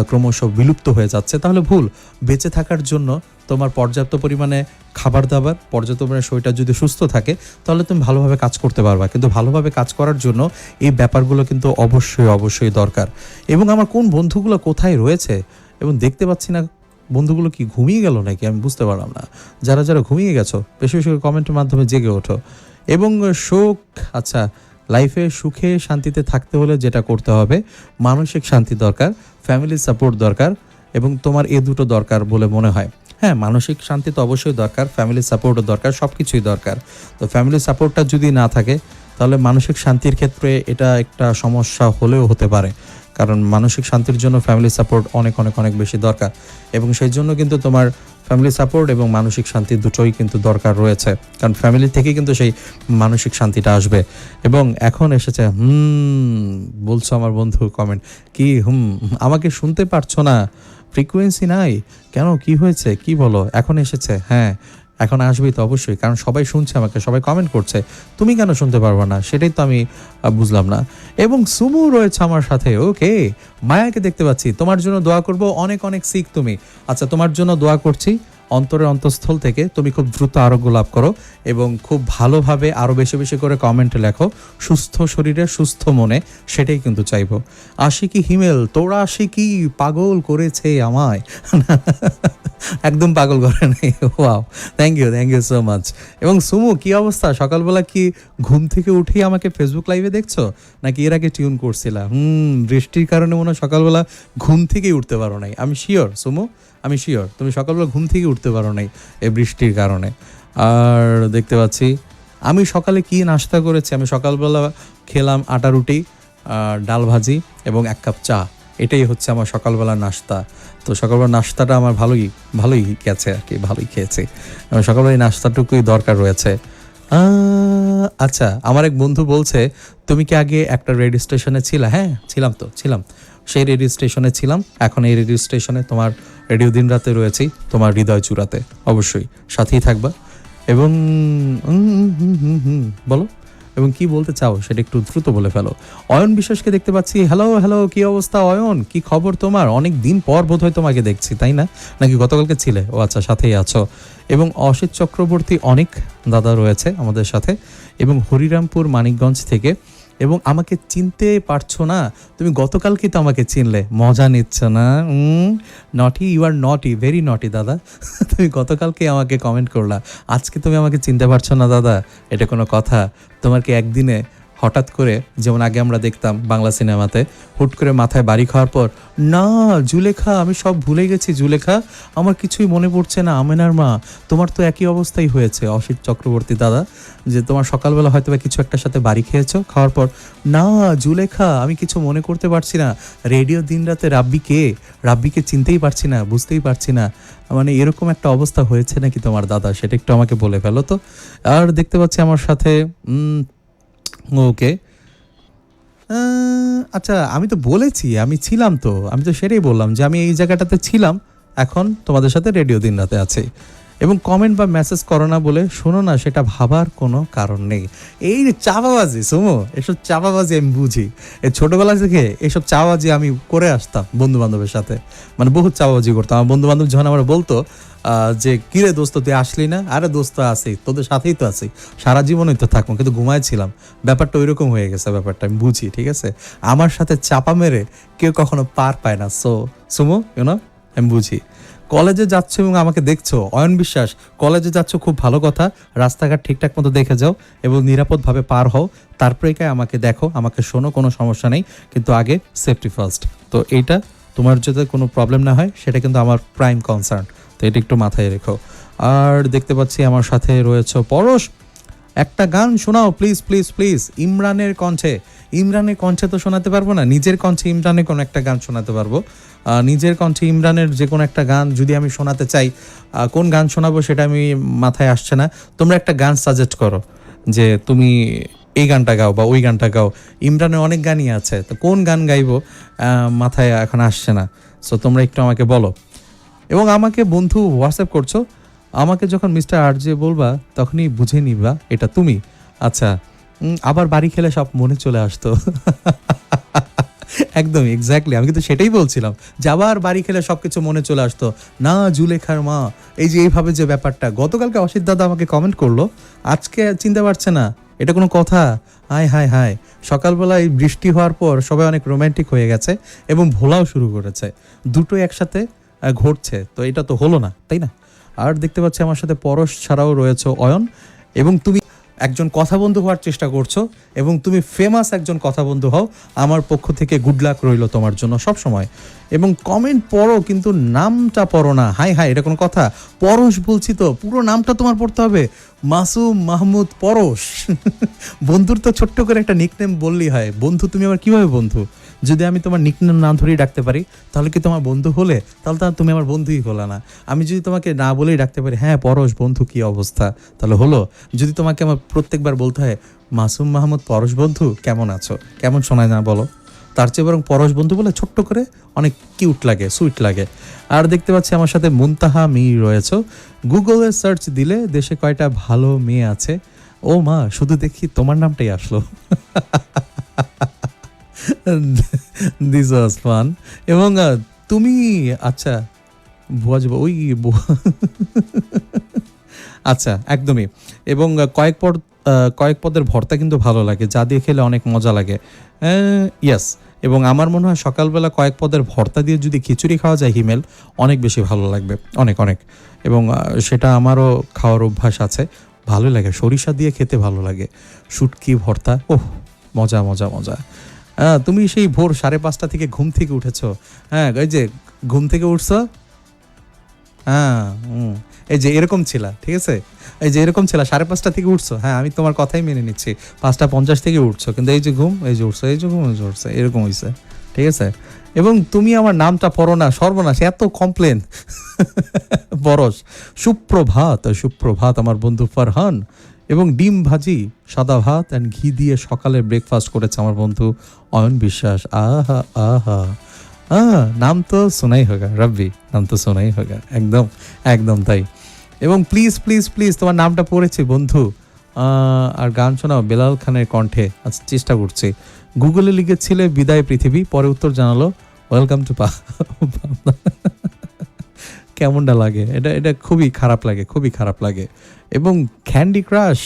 ক্রমশ বিলুপ্ত হয়ে যাচ্ছে, তাহলে ভুল। বেঁচে থাকার জন্য তোমার পর্যাপ্ত পরিমাণে খাবার দাবার, পর্যাপ্ত পরিমাণে শরীরটা যদি সুস্থ থাকে, তাহলে তুমি ভালোভাবে কাজ করতে পারবা। কিন্তু ভালোভাবে কাজ করার জন্য এই ব্যাপারগুলো কিন্তু অবশ্যই অবশ্যই দরকার। এবং আমার কোন বন্ধুগুলো কোথায় রয়েছে এবং দেখতে পাচ্ছি না, বন্ধুগুলো কি ঘুমিয়ে গেল নাকি আমি বুঝতে পারলাম না। যারা যারা ঘুমিয়ে গেছো, বেশি বেশি কমেন্টের মাধ্যমে জেগে ওঠো। এবং সুখ, আচ্ছা, লাইফে সুখে শান্তিতে থাকতে হলে যেটা করতে হবে, মানসিক শান্তি দরকার, ফ্যামিলি সাপোর্ট দরকার এবং তোমার এ দুটো দরকার বলে মনে হয়। হ্যাঁ, মানসিক শান্তি তো অবশ্যই দরকার, ফ্যামিলি সাপোর্টও দরকার, সব কিছুই দরকার। তো ফ্যামিলি সাপোর্টটা যদি না থাকে, তাহলে মানসিক শান্তির ক্ষেত্রে এটা একটা সমস্যা হলেও হতে পারে। কারণ মানসিক শান্তির জন্য ফ্যামিলি সাপোর্ট অনেক অনেক অনেক বেশি দরকার। এবং সেই জন্য কিন্তু তোমার ফ্যামিলি সাপোর্ট এবং মানসিক শান্তি দুটোই কিন্তু দরকার রয়েছে। কারণ ফ্যামিলি থেকে কিন্তু সেই মানসিক শান্তিটা আসবে। এবং এখন এসেছে বলছো আমার বন্ধু কমেন্ট, কি আমাকে শুনতে পারছো না, ফ্রিকোয়েন্সি নাই কেন, কি হয়েছে, কি বলো? এখন এসেছে, হ্যাঁ এখন আসবেই তো অবশ্যই, কারণ সবাই শুনছে আমাকে, সবাই কমেন্ট করছে, তুমি কেন শুনতে পারবে না সেটাই তো আমি বুঝলাম না। এবং সুমু রয়েছে আমার সাথে, ওকে। মায়াকে দেখতে পাচ্ছি, তোমার জন্য দোয়া করব, অনেক অনেক শিখ তুমি। আচ্ছা, তোমার জন্য দোয়া করছি অন্তরের অন্তঃস্থল থেকে, তুমি খুব দ্রুত আরোগ্য লাভ করো এবং খুব ভালোভাবে আরও বেশি বেশি করে কমেন্টে লেখো, সুস্থ শরীরে সুস্থ মনে, সেটাই কিন্তু চাইবো। আশিকি হিমেল, তোরা আশিকি পাগল করেছে আমায়। একদম পাগল করে নাই। Wow, thank you so much. এবং সুমু, কি অবস্থা? সকালবেলা কি ঘুম থেকে উঠেই আমাকে ফেসবুক লাইভে দেখছো নাকি এর আগে টিউন করছিলা? বৃষ্টির কারণে মনে হয় সকালবেলা ঘুম থেকেই উঠতে পারো নাই। আমি শিওর সুমু, আমি শিওর তুমি সকালবেলা ঘুম থেকে উঠতে পারো নাই এই বৃষ্টির কারণে। আর দেখতে পাচ্ছি আমি সকালে কি নাস্তা করেছি, আমি সকালবেলা খেলাম আটা রুটি, ডাল ভাজি এবং 1 কাপ চা। এটাই হচ্ছে আমার সকালবেলা নাস্তা। তো সকালবেলা নাস্তাটা আমার ভালোই গেছে আর কি, ভালোই খেয়েছি। সকালবেলা এই নাস্তাটুকুই দরকার রয়েছে। আচ্ছা, আমার এক বন্ধু বলছে, তুমি কি আগে একটা রেডিও স্টেশনে ছিলা? হ্যাঁ ছিলাম। সেই রেডিও স্টেশনে ছিলাম, এখন এই রেডিও স্টেশনে তোমার রেডিও দিন রাতে রয়েছি, তোমার হৃদয় চূড়াতে। অবশ্যই সাথেই থাকবা। এবং বলো, এবং কি বলতে চাও সেটা একটু দ্রুত বলে ফেলো। অয়ন বিশ্বাসকে দেখতে পাচ্ছি, হ্যালো, কি অবস্থা অয়ন, কি খবর তোমার? অনেক দিন পর বোধহয় তোমাকে দেখছি, তাই না? নাকি গতকালকে ছিলে? ও আচ্ছা, সাথেই আছো। এবং অসিত চক্রবর্তী অনেক দাদা রয়েছে আমাদের সাথে, এবং হরিরামপুর মানিকগঞ্জ থেকে। এবং আমাকে চিনতে পারছো না তুমি? গতকালকে তো আমাকে চিনলে, মজা নিচ্ছ না? নটি, ইউ আর নটি, ভেরি নটি দাদা। তুমি গতকালকে আমাকে কমেন্ট করলা, আজকে তুমি আমাকে চিনতে পারছো না দাদা? এটা কোনো কথা? তোমার কি একদিনে হঠাৎ করে, যেমন আগে আমরা দেখতাম বাংলা সিনেমাতে, হুট করে মাথায় বাড়ি খাওয়ার পর, না জুলেখা আমি সব ভুলে গেছি, জুলেখা আমার কিছুই মনে পড়ছে না, আমেনার মা, তোমার তো একই অবস্থাই হয়েছে অসিত চক্রবর্তী দাদা, যে তোমার সকালবেলা হয়তো বা কিছু একটা সাথে বাড়ি খেয়েছো, খাওয়ার পর না জুলেখা আমি কিছু মনে করতে পারছি না, রেডিও দিন রাতে রাব্বিকে চিনতেই পারছি না, বুঝতেই পারছি না, মানে এরকম একটা অবস্থা হয়েছে নাকি তোমার দাদা? সেটা একটু আমাকে বলে ফেলো তো। আর দেখতে পাচ্ছি আমার সাথে ওকে। আচ্ছা, আমি তো বলেছি আমি ছিলাম, তো আমি তো সেটাই বললাম যে আমি এই জায়গাটাতে ছিলাম, এখন তোমাদের সাথে রেডিও দিন রাতে আছে। এবং কমেন্ট বা মেসেজ করো না বলে শোনো না, সেটা ভাবার কোনো কারণ নেই। এই যে চাপাবাজি সুমো, এসব চাপাবাজি আমি বুঝি, এই ছোটোবেলা থেকে এসব চাপাবাজি আমি করে আসতাম বন্ধু বান্ধবের সাথে, মানে বহুত চাপাবাজি করতাম। আমার বন্ধু বান্ধব যখন আমার বলতো যে কিরে দোস্ত তুই আসলি না, আরে দোস্ত আছি, তোদের সাথেই তো আছি, সারা জীবনই তো থাকবো, কিন্তু ঘুমাইছিলাম, ব্যাপারটা ওইরকম হয়ে গেছে, ব্যাপারটা আমি বুঝি, ঠিক আছে? আমার সাথে চাপা মেরে কেউ কখনো পার পায় না, সুমো ইউনো, আমি বুঝি। কলেজে যাচ্ছ এবং আমাকে দেখছো, অয়ন বিশ্বাস, কলেজে যাচ্ছ খুব ভালো কথা, রাস্তাঘাট ঠিকঠাক মতো দেখে যাও এবং নিরাপদভাবে পার হও, তারপরে আমাকে দেখো, আমাকে শোনো, কোনো সমস্যা নেই, কিন্তু আগে সেফটি ফার্স্ট। তো এইটা তোমার যাতে কোনো প্রবলেম না হয় সেটা কিন্তু আমার প্রাইম কনসার্ন, তো এটা একটু মাথায় রেখো। আর দেখতে পাচ্ছি আমার সাথে রয়েছে পরশ, একটা গান শোনাও প্লিজ। ইমরানের কণ্ঠে তো শোনাতে পারবো না, নিজের কণ্ঠে ইমরানের কোনো একটা গান শোনাতে পারবো। নিজের কণ্ঠে ইমরানের যে কোনো একটা গান যদি আমি শোনাতে চাই, কোন গান শোনাবো সেটা আমি মাথায় আসছে না। তোমরা একটা গান সাজেস্ট করো যে তুমি এই গানটা গাও বা ওই গানটা গাও। ইমরানের অনেক গানই আছে, তো কোন গান গাইবো মাথায় এখন আসছে না। সো তোমরা একটু আমাকে বলো। এবং আমাকে বন্ধু হোয়াটসঅ্যাপ করছো, আমাকে যখন মিস্টার আরজে বলবা তখনই বুঝে নিবা এটা তুমি। আচ্ছা, আবার বাড়ি খেলে সব মনে চলে আসতো। একদম এক্স্যাক্টলি, আমি কিন্তু সেটাই বলছিলাম যে আবার বাড়ি খেলে সবকিছু মনে চলে আসতো। না জুলেখার মা, এই যে এইভাবে যে ব্যাপারটা, গতকালকে অসিত দাদা আমাকে কমেন্ট করলো, আজকে চিনতে পারছে না, এটা কোনো কথা? হায় হায় হায়, সকালবেলায় বৃষ্টি হওয়ার পর সবাই অনেক রোমান্টিক হয়ে গেছে এবং ভোলাও শুরু করেছে, দুটো একসাথে ঘটছে, তো এটা তো হলো না, তাই না? আর দেখতে পাচ্ছি আমার সাথে পরশ ছাড়াও রয়েছে অয়ন, এবং তুমি একজন কথা বন্ধু হওয়ার চেষ্টা করছো এবং তুমি ফেমাস একজন কথা বন্ধু হও। আমার পক্ষ থেকে গুড লাক রইলো তোমার জন্য সব সময়। এবং কমেন্ট পড়ো কিন্তু নামটা পড়ো না। হাই হাই, এটা কোনো কথা? পরশ বলছি তো, পুরো নামটা তোমার পড়তে হবে, মাসুম মাহমুদ পরশ। বন্ধুর তো ছোট্ট করে একটা নিকনেম বললেই হয়। বন্ধু তুমি আবার কিভাবে বন্ধু? যদি আমি তোমার নিকনেম না ধরেই ডাকতে পারি তাহলে কি তোমার বন্ধু হলে? তাহলে তো আর তুমি আমার বন্ধুই হলে না। আমি যদি তোমাকে না বলেই ডাকতে পারি, হ্যাঁ পরশ বন্ধু কি অবস্থা, তাহলে হলো। যদি তোমাকে আমার প্রত্যেকবার বলতে হয় মাসুম মাহমুদ পরশ বন্ধু কেমন আছো, কেমন শোনায় না বলো? তার চেয়ে বরং পরশ বন্ধু বলে ছোট্ট করে অনেক কিউট লাগে, সুইট লাগে। আর দেখতে পাচ্ছি আমার সাথে মুনতাহা মি রয়েছে। গুগলে সার্চ দিলে দেশে কয়টা ভালো মেয়ে আছে, ও মা শুধু দেখি তোমার নামটাই আসলো। This was fun. এবং তুমি, আচ্ছা ভুয়া যাব ওই আচ্ছা একদমই। এবং কয়েক পদের ভর্তা কিন্তু ভালো লাগে, যা দিয়ে খেলে অনেক মজা লাগে। ইয়াস। এবং আমার মনে হয় সকালবেলা কয়েক পদের ভর্তা দিয়ে যদি খিচুড়ি খাওয়া যায় হিমেল, অনেক বেশি ভালো লাগবে, অনেক অনেক। এবং সেটা আমারও খাওয়ার অভ্যাস আছে, ভালো লাগে, সরিষা দিয়ে খেতে ভালো লাগে। শুটকি ভর্তা, ওহ মজা মজা মজা। হ্যাঁ, তুমি সেই ভোর 5:30 থেকে ঘুম থেকে উঠেছো? হ্যাঁ, এই যে ঘুম থেকে উঠছো, হ্যাঁ এই যে এরকম ছিলা, ঠিক আছে, এই যে এরকম ছিলা, 5:30 থেকে উঠছো, হ্যাঁ আমি তোমার কথাই মেনে নিচ্ছি, 5:50 থেকে উঠছো, কিন্তু এই যে ঘুম, এই যে উঠছো, এই যে ঘুম, এই যে উঠছো, এরকম হয়েছে, ঠিক আছে। এবং তুমি আমার নামটা পড়ো না, সর্বনাশ, এত কমপ্লেন। বরস, সুপ্রভাত, সুপ্রভাত আমার বন্ধু ফারহান। এবং ডিম ভাজি, সাদা ভাত অ্যান্ড ঘি দিয়ে সকালে ব্রেকফাস্ট করেছে আমার বন্ধু অয়ন বিশ্বাস। আহা আহা, নাম তো শোনাই হোগা রব্বি, নাম তো শোনাই হোগা, একদম একদম তাই। এবং প্লিজ প্লিজ প্লিজ তোমার নামটা পড়েছি বন্ধু। আর গান শোনাও বেলাল খানের কণ্ঠে, আচ্ছা চেষ্টা করছি। গুগলে লিখেছিলে বিদায় পৃথিবী, পরে উত্তর জানালো ওয়েলকাম টু পা। কেমনটা লাগে এটা? এটা খুবই খারাপ লাগে, খুবই খারাপ লাগে। এবং ক্যান্ডি ক্রাশ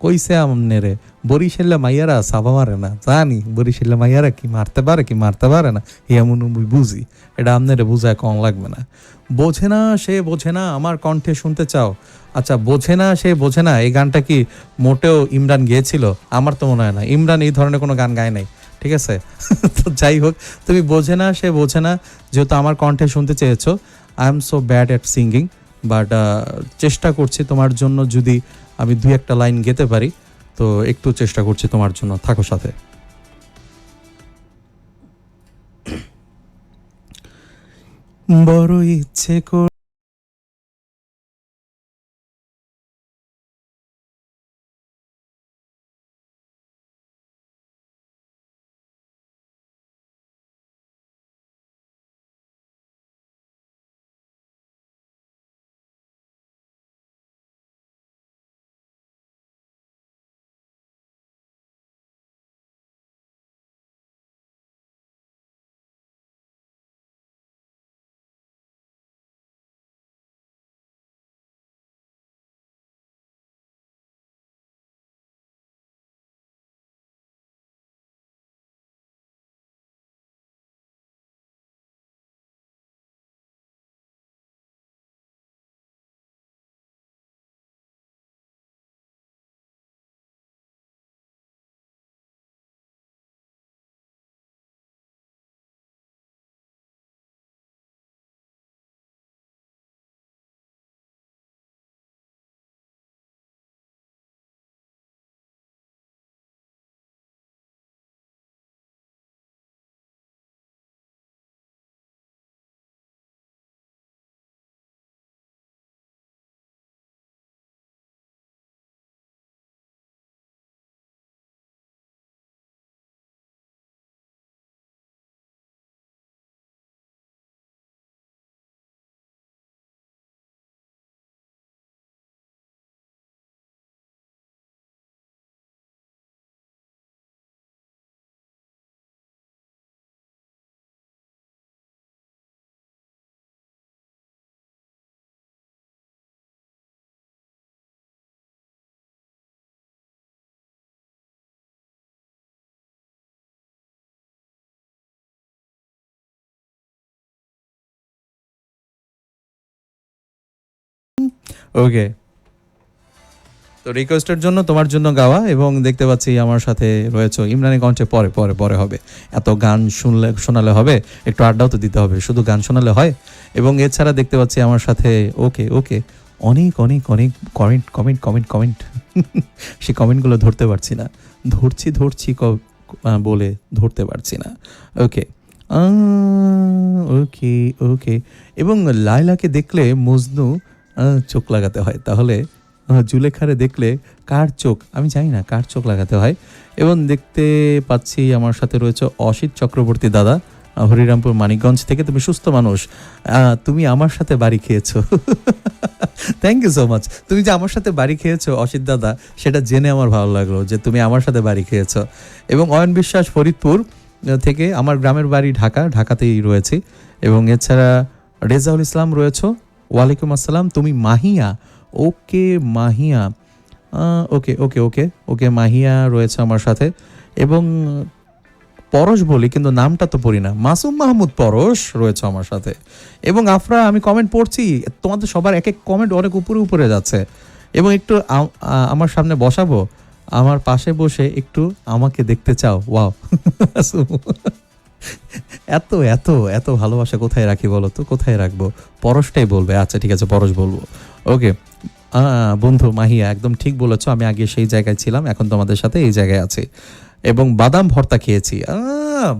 কইছে আমনেরে, বরিশাল্লা মাইয়ারা সাবা মারে না, জানি বরিশাল্লা মাইয়ারা কি মারতে পারে কি মারতে পারে না, এমন বুঝি, এটা আমনেরে বুঝায় কম লাগবে না। বোঝে না সে বোঝে না, আমার কণ্ঠে শুনতে চাও? আচ্ছা, বোঝে না সে বোঝে না, এই গানটা কি মোটেও ইমরান গেয়েছিল? আমার তো মনে হয় না, ইমরান এই ধরনের কোনো গান গায় নাই, ঠিক আছে। তো যাই হোক, তুমি বোঝে না সে বোঝে না যেহেতু আমার কণ্ঠে শুনতে চেয়েছো, I am so bad at singing, but চেষ্টা করছি তোমার জন্য, যদি আমি দুই একটা লাইন গেতে পারি তো একটু চেষ্টা করছি তোমার জন্য, থাকো সাথে। বড় ইচ্ছে ওকে, তো রিকোয়েস্টের জন্য তোমার জন্য গাওয়া, এবং দেখতে পাচ্ছি আমার সাথে রয়েছে ইমরানের কণ্ঠে পরে পরে পরে হবে। এত গান শোনালে হবে, একটু আড্ডাও তো দিতে হবে, শুধু গান শোনালে হয়। এবং এছাড়া দেখতে পাচ্ছি আমার সাথে ওকে ওকে অনেক অনেক অনেক কমেন্ট কমেন্ট কমেন্ট কমেন্ট সেই কমেন্টগুলো ধরতে পারছি না, ধরছি বলে ধরতে পারছি না। ওকে ওকে ওকে। এবং লায়লাকে দেখলে মজনু চোখ লাগাতে হয়, তাহলে জুলেখারে দেখলে কার চোখ আমি জানি না, কার চোখ লাগাতে হয়। এবং দেখতে পাচ্ছি আমার সাথে রয়েছে অসিত চক্রবর্তী দাদা, হরিরামপুর মানিকগঞ্জ থেকে। তুমি সুস্থ মানুষ, তুমি আমার সাথে বাড়ি খেয়েছো। Thank you so much. তুমি যে আমার সাথে বাড়ি খেয়েছো অসিত দাদা, সেটা জেনে আমার ভালো লাগলো যে তুমি আমার সাথে বাড়ি খেয়েছো। এবং অয়ন বিশ্বাস ফরিদপুর থেকে, আমার গ্রামের বাড়ি ঢাকাতেই রয়েছে। এবং এছাড়া রেজাউল ইসলাম রয়েছে, ওয়ালাইকুম আসসালাম। তুমি মাহিয়া, ওকে মাহিয়া, ওকে ওকে ওকে ওকে মাহিয়া রয়েছে আমার সাথে। এবং পরশ বলি কিন্তু নামটা তো পড়ি না, মাসুম মাহমুদ পরশ রয়েছে আমার সাথে। এবং আফরা, আমি কমেন্ট পড়ছি, তোমাদের সবার এক এক কমেন্ট অনেক উপরে উপরে যাচ্ছে। এবং একটু আমার সামনে বসাবো, আমার পাশে বসে একটু আমাকে দেখতে চাও? ওয়াও, এত এত এত ভালোবাসা কোথায় রাখি বলো তো, কোথায় রাখবো? পরশটাই বলবে, আচ্ছা ঠিক আছে পরশ বলবো। ওকে বন্ধু মাহিয়া, একদম ঠিক বলেছো, আমি আগে সেই জায়গায় ছিলাম, এখন তোমাদের সাথে এই জায়গায় আছি। এবং বাদাম ভর্তা খেয়েছি,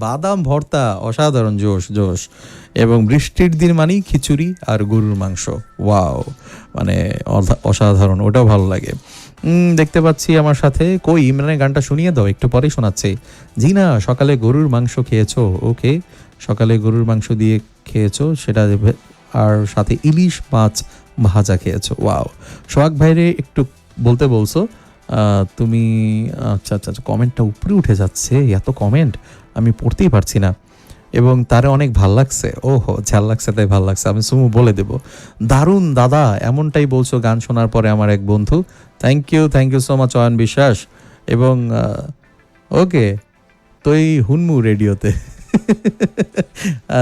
বাদাম ভর্তা অসাধারণ, জোশ জোশ। এবং বৃষ্টির দিন মানেই খিচুড়ি আর গরুর মাংস, ওয়াও, মানে অসাধারণ, ওটাও ভালো লাগে। দেখতে পাচ্ছি আমার সাথে, কই ইমরানের গানটা শুনিয়ে দাও, একটু পরেই শোনাচ্ছি। জি না, সকালে গরুর মাংস খেয়েছো, ওকে, সকালে গরুর মাংস দিয়ে খেয়েছো সেটা, আর সাথে ইলিশ মাছ ভাজা খেয়েছো, ওয়াও। সোহাগ ভাইরে একটু বলতে বলছো তুমি, আচ্ছা আচ্ছা আচ্ছা, কমেন্টটা উপরে উঠে যাচ্ছে, এত কমেন্ট আমি পড়তেই পারছি না। এবং তারে অনেক ভাল লাগছে, ওহো ঝাল লাগছে তাই ভাল লাগছে, আমি সুমু বলে দেব। দারুণ দাদা, এমনটাই বলছো গান শোনার পরে আমার এক বন্ধু। Thank you so much Ayan Biswas. এবং ওকে, তুই হুনমু রেডিওতে।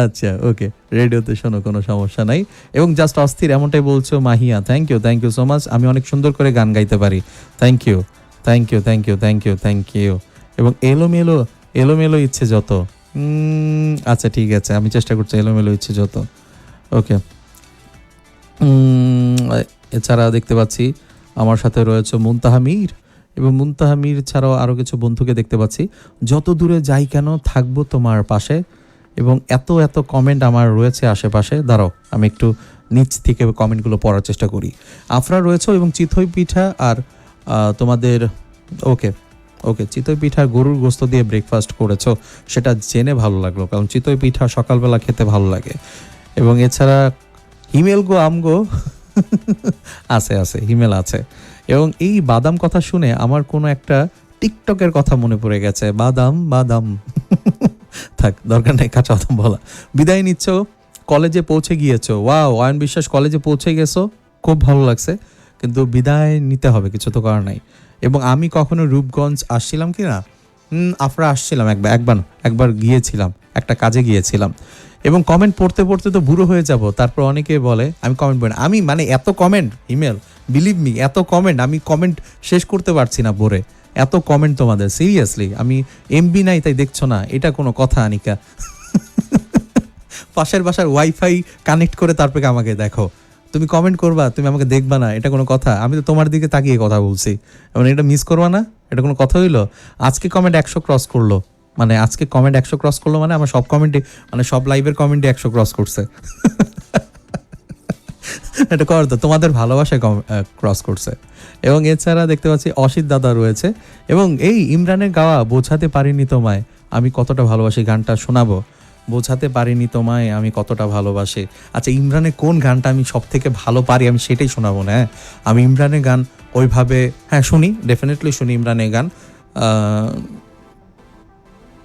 আচ্ছা ওকে, রেডিওতে শোনো, কোনো সমস্যা নাই। এবং জাস্ট অস্থির, এমনটাই বলছো Mahiya. Thank you so much, আমি অনেক সুন্দর করে গান গাইতে পারি। Thank you thank you thank you thank you thank you. এবং এলোমেলো ইচ্ছে যত, আচ্ছা ঠিক আছে, আমি চেষ্টা করছি এলোমেলো ইচ্ছে যত। ওকে, এছাড়া দেখতে পাচ্ছি আমার সাথে রয়েছে মুনতাহা মীর, এবং মুনতাহা মীর ছাড়াও আরও কিছু বন্ধুকে দেখতে পাচ্ছি। যত দূরে যাই কেন থাকবো তোমার পাশে। এবং এত এত কমেন্ট আমার রয়েছে আশেপাশে, দাঁড়াও আমি একটু নিচ থেকে কমেন্টগুলো পড়ার চেষ্টা করি। আফরা রয়েছে, এবং চিতই পিঠা আর তোমাদের, ওকে ওকে, চিতই পিঠা গরুর গোস্ত দিয়ে ব্রেকফাস্ট করেছো, সেটা জেনে ভালো লাগলো, কারণ চিতই পিঠা সকালবেলা খেতে ভালো লাগে। এবং এছাড়া হিমেল গো আমগো, আছে আছে হিমেল আছে। এবং এই বাদাম কথা শুনে আমার কোনো একটা টিকটকের কথা মনে পড়ে গেছে, বাদাম বাদাম। থাক, দরকার নেই কাঁচা বাদাম বলা। বিদায় নিচ্ছ, কলেজে পৌঁছে গিয়েছো, ওয়াও অয়ন বিশ্বাস কলেজে পৌঁছে গেছো, খুব ভালো লাগছে। কিন্তু বিদায় নিতে হবে, কিছু তো করার নাই। এবং আমি কখনো রূপগঞ্জ আসছিলাম কি না, আফরা আসছিলাম একবার গিয়েছিলাম, একটা কাজে গিয়েছিলাম। এবং কমেন্ট পড়তে পড়তে তো বুড়ো হয়ে যাব, তারপর অনেকে বলে আমি কমেন্ট পড়ি না, আমি মানে এত কমেন্ট, ইমেল, বিলিভ মি, এত কমেন্ট, আমি কমেন্ট শেষ করতে পারছি না পড়ে, এত কমেন্ট তোমাদের, সিরিয়াসলি। আমি এমবি নাই তাই দেখছো না, এটা কোনো কথা আনিকা? পাশের বাসার ওয়াইফাই কানেক্ট করে তারপরে আমাকে দেখো, তুমি কমেন্ট করবা, তুমি আমাকে দেখবা না, এটা কোনো কথা? আমি তো তোমার দিকে তাকিয়ে কথা বলছি, এবং এটা মিস করবা না, এটা কোনো কথা হইলো? আজকে কমেন্ট 100 ক্রস করলো, মানে আজকে কমেন্ট 100 ক্রস করলো, মানে আমার সব কমেন্টে, মানে সব লাইভের কমেন্টে 100 ক্রস করছে। এটা কর তো, তোমাদের ভালোবাসায় ক্রস করছে। এবং এছাড়া দেখতে পাচ্ছি অসিত দাদা রয়েছে। এবং এই ইমরানের গাওয়া বোঝাতে পারিনি তোমায় আমি কতটা ভালোবাসি, গানটা শোনাবো, বোঝাতে পারিনি তোমায় আমি কতটা ভালোবাসি। আচ্ছা, ইমরানের কোন গানটা আমি সব থেকে ভালো পারি আমি সেটাই শোনাবো না। আমি ইমরানের গান ওইভাবে, হ্যাঁ শুনি, ডেফিনেটলি শুনি ইমরানের গান।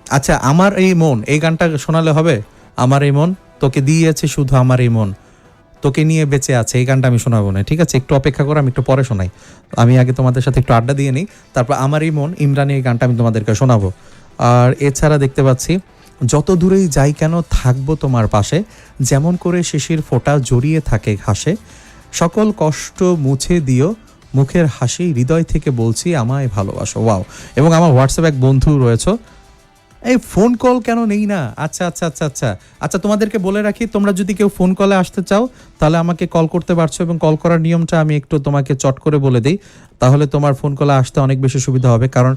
আচ্ছা, আমার এই মন, এই গানটা শোনালে হবে? আমার এই মন তোকে দিয়েছে শুধু, আমার এই মন তোকে নিয়ে বেঁচে আছে, এই গানটা আমি শোনাবো না, ঠিক আছে? একটু অপেক্ষা করো, আমি একটু পরে শোনাই। আমি আগে তোমাদের সাথে একটু আড্ডা দিয়ে নিই, তারপর আমার এই মন ইমরানের এই গানটা আমি তোমাদেরকে শোনাবো। আর এছাড়া দেখতে পাচ্ছি যত দূরেই যাই কেন থাকবো তোমার পাশে, যেমন করে শিশির ফোঁটা জড়িয়ে থাকে ঘাসে, সকল কষ্ট মুছে দিও, মুখের হাসি, হৃদয় থেকে বলছি আমায় ভালোবাসো। ওয়াও। এবং আমার হোয়াটসঅ্যাপ এক বন্ধু রয়েছে, এই ফোন কল কেন নেই না? আচ্ছা আচ্ছা আচ্ছা আচ্ছা আচ্ছা, তোমাদেরকে বলে রাখি, তোমরা যদি কেউ ফোন কলে আসতে চাও তাহলে আমাকে কল করতে পারছো, এবং কল করার নিয়মটা আমি একটু তোমাকে চট করে বলে দিই, তাহলে তোমার ফোন কলে আসতে অনেক বেশি সুবিধা হবে। কারণ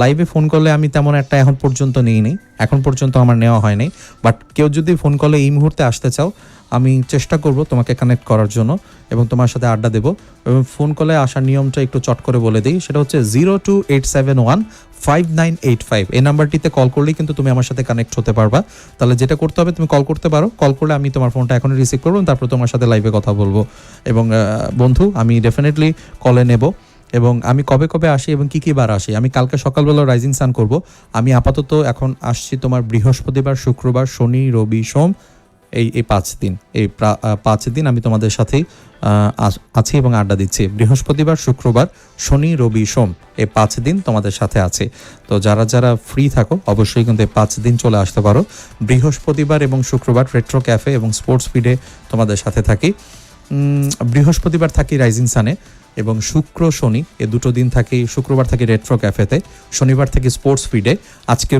লাইভে ফোন কলে আমি তেমন একটা এখন পর্যন্ত নেই, এখন পর্যন্ত আমার নেওয়া হয়নি। বাট কেউ যদি ফোন কলে এই মুহূর্তে আসতে চাও, আমি চেষ্টা করব তোমাকে কানেক্ট করার জন্য এবং তোমার সাথে আড্ডা দেবো। এবং ফোন কলে আসার নিয়মটা একটু চট করে বলে দিই, সেটা হচ্ছে 028715985। এই নাম্বারটিতে কল করলেই কিন্তু তুমি আমার সাথে কানেক্ট হতে পারবা। তাহলে যেটা করতে হবে, তুমি কল করতে পারো, কল করলে আমি তোমার ফোনটা এখনই রিসিভ করবো, তারপর তোমার সাথে লাইভে কথা বলবো। এবং বন্ধু, আমি ডেফিনেটলি কলে নেব। এবং আমি কবে কবে আসি এবং কি বার আসি, আমি কালকে সকালবেলা রাইজিং সান করব। আমি আপাতত এখন আসছি তোমার বৃহস্পতিবার, শুক্রবার, শনি, রবি, সোম, এই 5 দিন, এই 5 দিন আমি তোমাদের সাথেই আছি এবং আড্ডা দিচ্ছি। বৃহস্পতিবার, শুক্রবার, শনি, রবি, সোম, এই 5 দিন তোমাদের সাথে আছে। তো যারা যারা ফ্রি থাকো অবশ্যই কিন্তু এই 5 দিন চলে আসতে পারো। বৃহস্পতিবার এবং শুক্রবার রেট্রো ক্যাফে এবং স্পোর্টস ফিডে তোমাদের সাথে থাকি। বৃহস্পতিবার থাকি রাইজিং সানে, এবং শুক্র শনি এ দুটো দিন থাকি। শুক্রবার থাকি রেট্রো ক্যাফেতে, শনিবার থাকি স্পোর্টস ফিডে। আজকে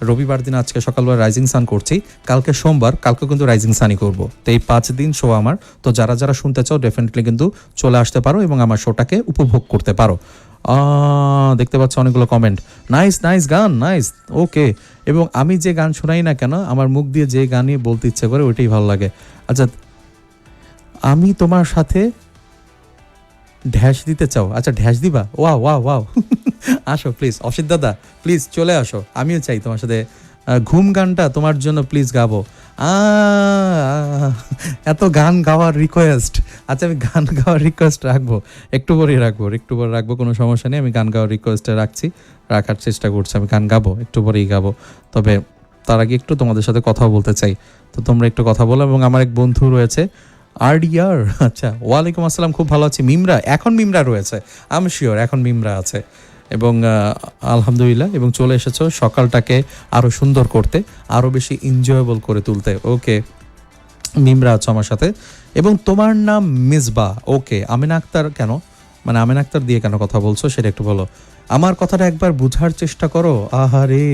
রবিবার দিন আজকে সকালবেলা রাইজিং সান করছি, কালকে সোমবার, কালকে কিন্তু রাইজিং সানই করব। তো এই 5 দিন শো আমার। তো যারা যারা শুনতে চাও ডেফিনেটলি কিন্তু চলে আসতে পারো এবং আমার শোটাকে উপভোগ করতে পারো। দেখতে পাচ্ছ অনেকগুলো কমেন্ট, নাইস নাইস গান, নাইস, ওকে। এবং আমি যে গান শোনাই না কেন, আমার মুখ দিয়ে যে গানই বলতে ইচ্ছে করে ওইটাই ভালো লাগে। আচ্ছা, আমি তোমার সাথে ঢ্যাশ দিতে চাও? আচ্ছা, ঢ্যাশ দিবা? Wow wow wow. আসো প্লিজ, অসিত দাদা প্লিজ চলে আসো, আমিও চাই তোমার সাথে ঘুম গানটা তোমার জন্য প্লিজ গাবো। এত গান গাওয়ার রিকোয়েস্ট। আচ্ছা, আমি গান গাওয়ার রিকোয়েস্ট রাখবো, একটু পরে রাখবো, কোনো সমস্যা নেই। আমি গান গাওয়ার রিকোয়েস্টে রাখার চেষ্টা করছি। আমি গান গাবো, একটু পরেই গাবো। তবে তার আগে একটু তোমাদের সাথে কথা বলতে চাই, তো তোমরা একটু কথা বলো। এবং আমার এক বন্ধু রয়েছে আরডিআর, আচ্ছা, ওয়ালাইকুম আসসালাম, খুব ভালো আছি। এখন মিমরা রয়েছে, আমি শিওর এখন মিমরা আছে। এবং আলহামদুলিল্লাহ, এবং চলে এসেছো সকালটাকে আরও সুন্দর করতে, আরও বেশি এনজয়েবল করে তুলতে। ওকে, মিমরা আছো আমার সাথে। এবং তোমার নাম মিসবা, ওকে। আমিনা আক্তার কেন, মানে আমিনা আক্তার দিয়ে কেন কথা বলছো সেটা একটু বলো। আমার কথাটা একবার বুঝার চেষ্টা করো। আহারে,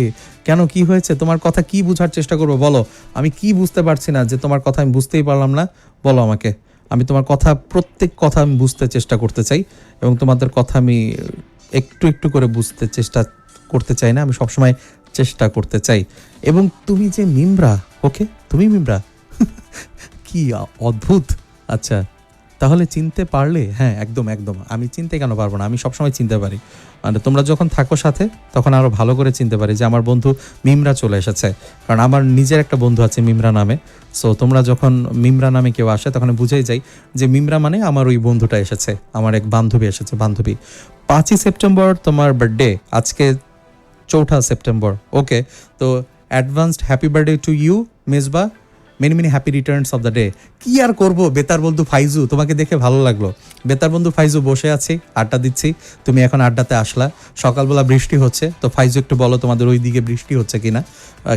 কেন, কি হয়েছে? তোমার কথা কি বুঝার চেষ্টা করবো বলো। আমি কি বুঝতে পারছি না যে তোমার কথা আমি বুঝতেই পারলাম না, বলো আমাকে। আমি তোমার কথা, প্রত্যেক কথা আমি বুঝতে চেষ্টা করতে চাই, এবং তোমাদের কথা আমি একটু একটু করে বুঝতে চেষ্টা করতে চাই না, আমি সবসময় চেষ্টা করতে চাই। এবং তুমি যে মিমরা, ওকে, তুমি মিমরা, কি অদ্ভুত। আচ্ছা, তাহলে চিনতে পারলে? হ্যাঁ, একদম একদম, আমি চিনতে কেন পারবো না, আমি সবসময় চিনতে পারি। মানে তোমরা যখন থাকো সাথে তখন আরও ভালো করে চিনতে পারি যে আমার বন্ধু মিমরা চলে এসেছে। কারণ আমার নিজের একটা বন্ধু আছে মিমরা নামে। সো তোমরা যখন মিমরা নামে কেউ আসে তখন বুঝেই যাই যে মিমরা মানে আমার ওই বন্ধুটা এসেছে, আমার এক বান্ধবী এসেছে, বান্ধবী। 5ই সেপ্টেম্বর তোমার বার্থডে, আজকে 4 সেপ্টেম্বর, ওকে। তো advanced happy birthday to you Misba, many many happy returns of the day. কি আর করবো, বেতার বন্ধু ফাইজু, তোমাকে দেখে ভালো লাগলো। বেতার বন্ধু ফাইজু, বসে আছি, আড্ডা দিচ্ছি, তুমি এখন আড্ডাতে আসলা। সকালবেলা বৃষ্টি হচ্ছে, তো ফাইজু একটু বলো তোমাদের ওই দিকে বৃষ্টি হচ্ছে কিনা,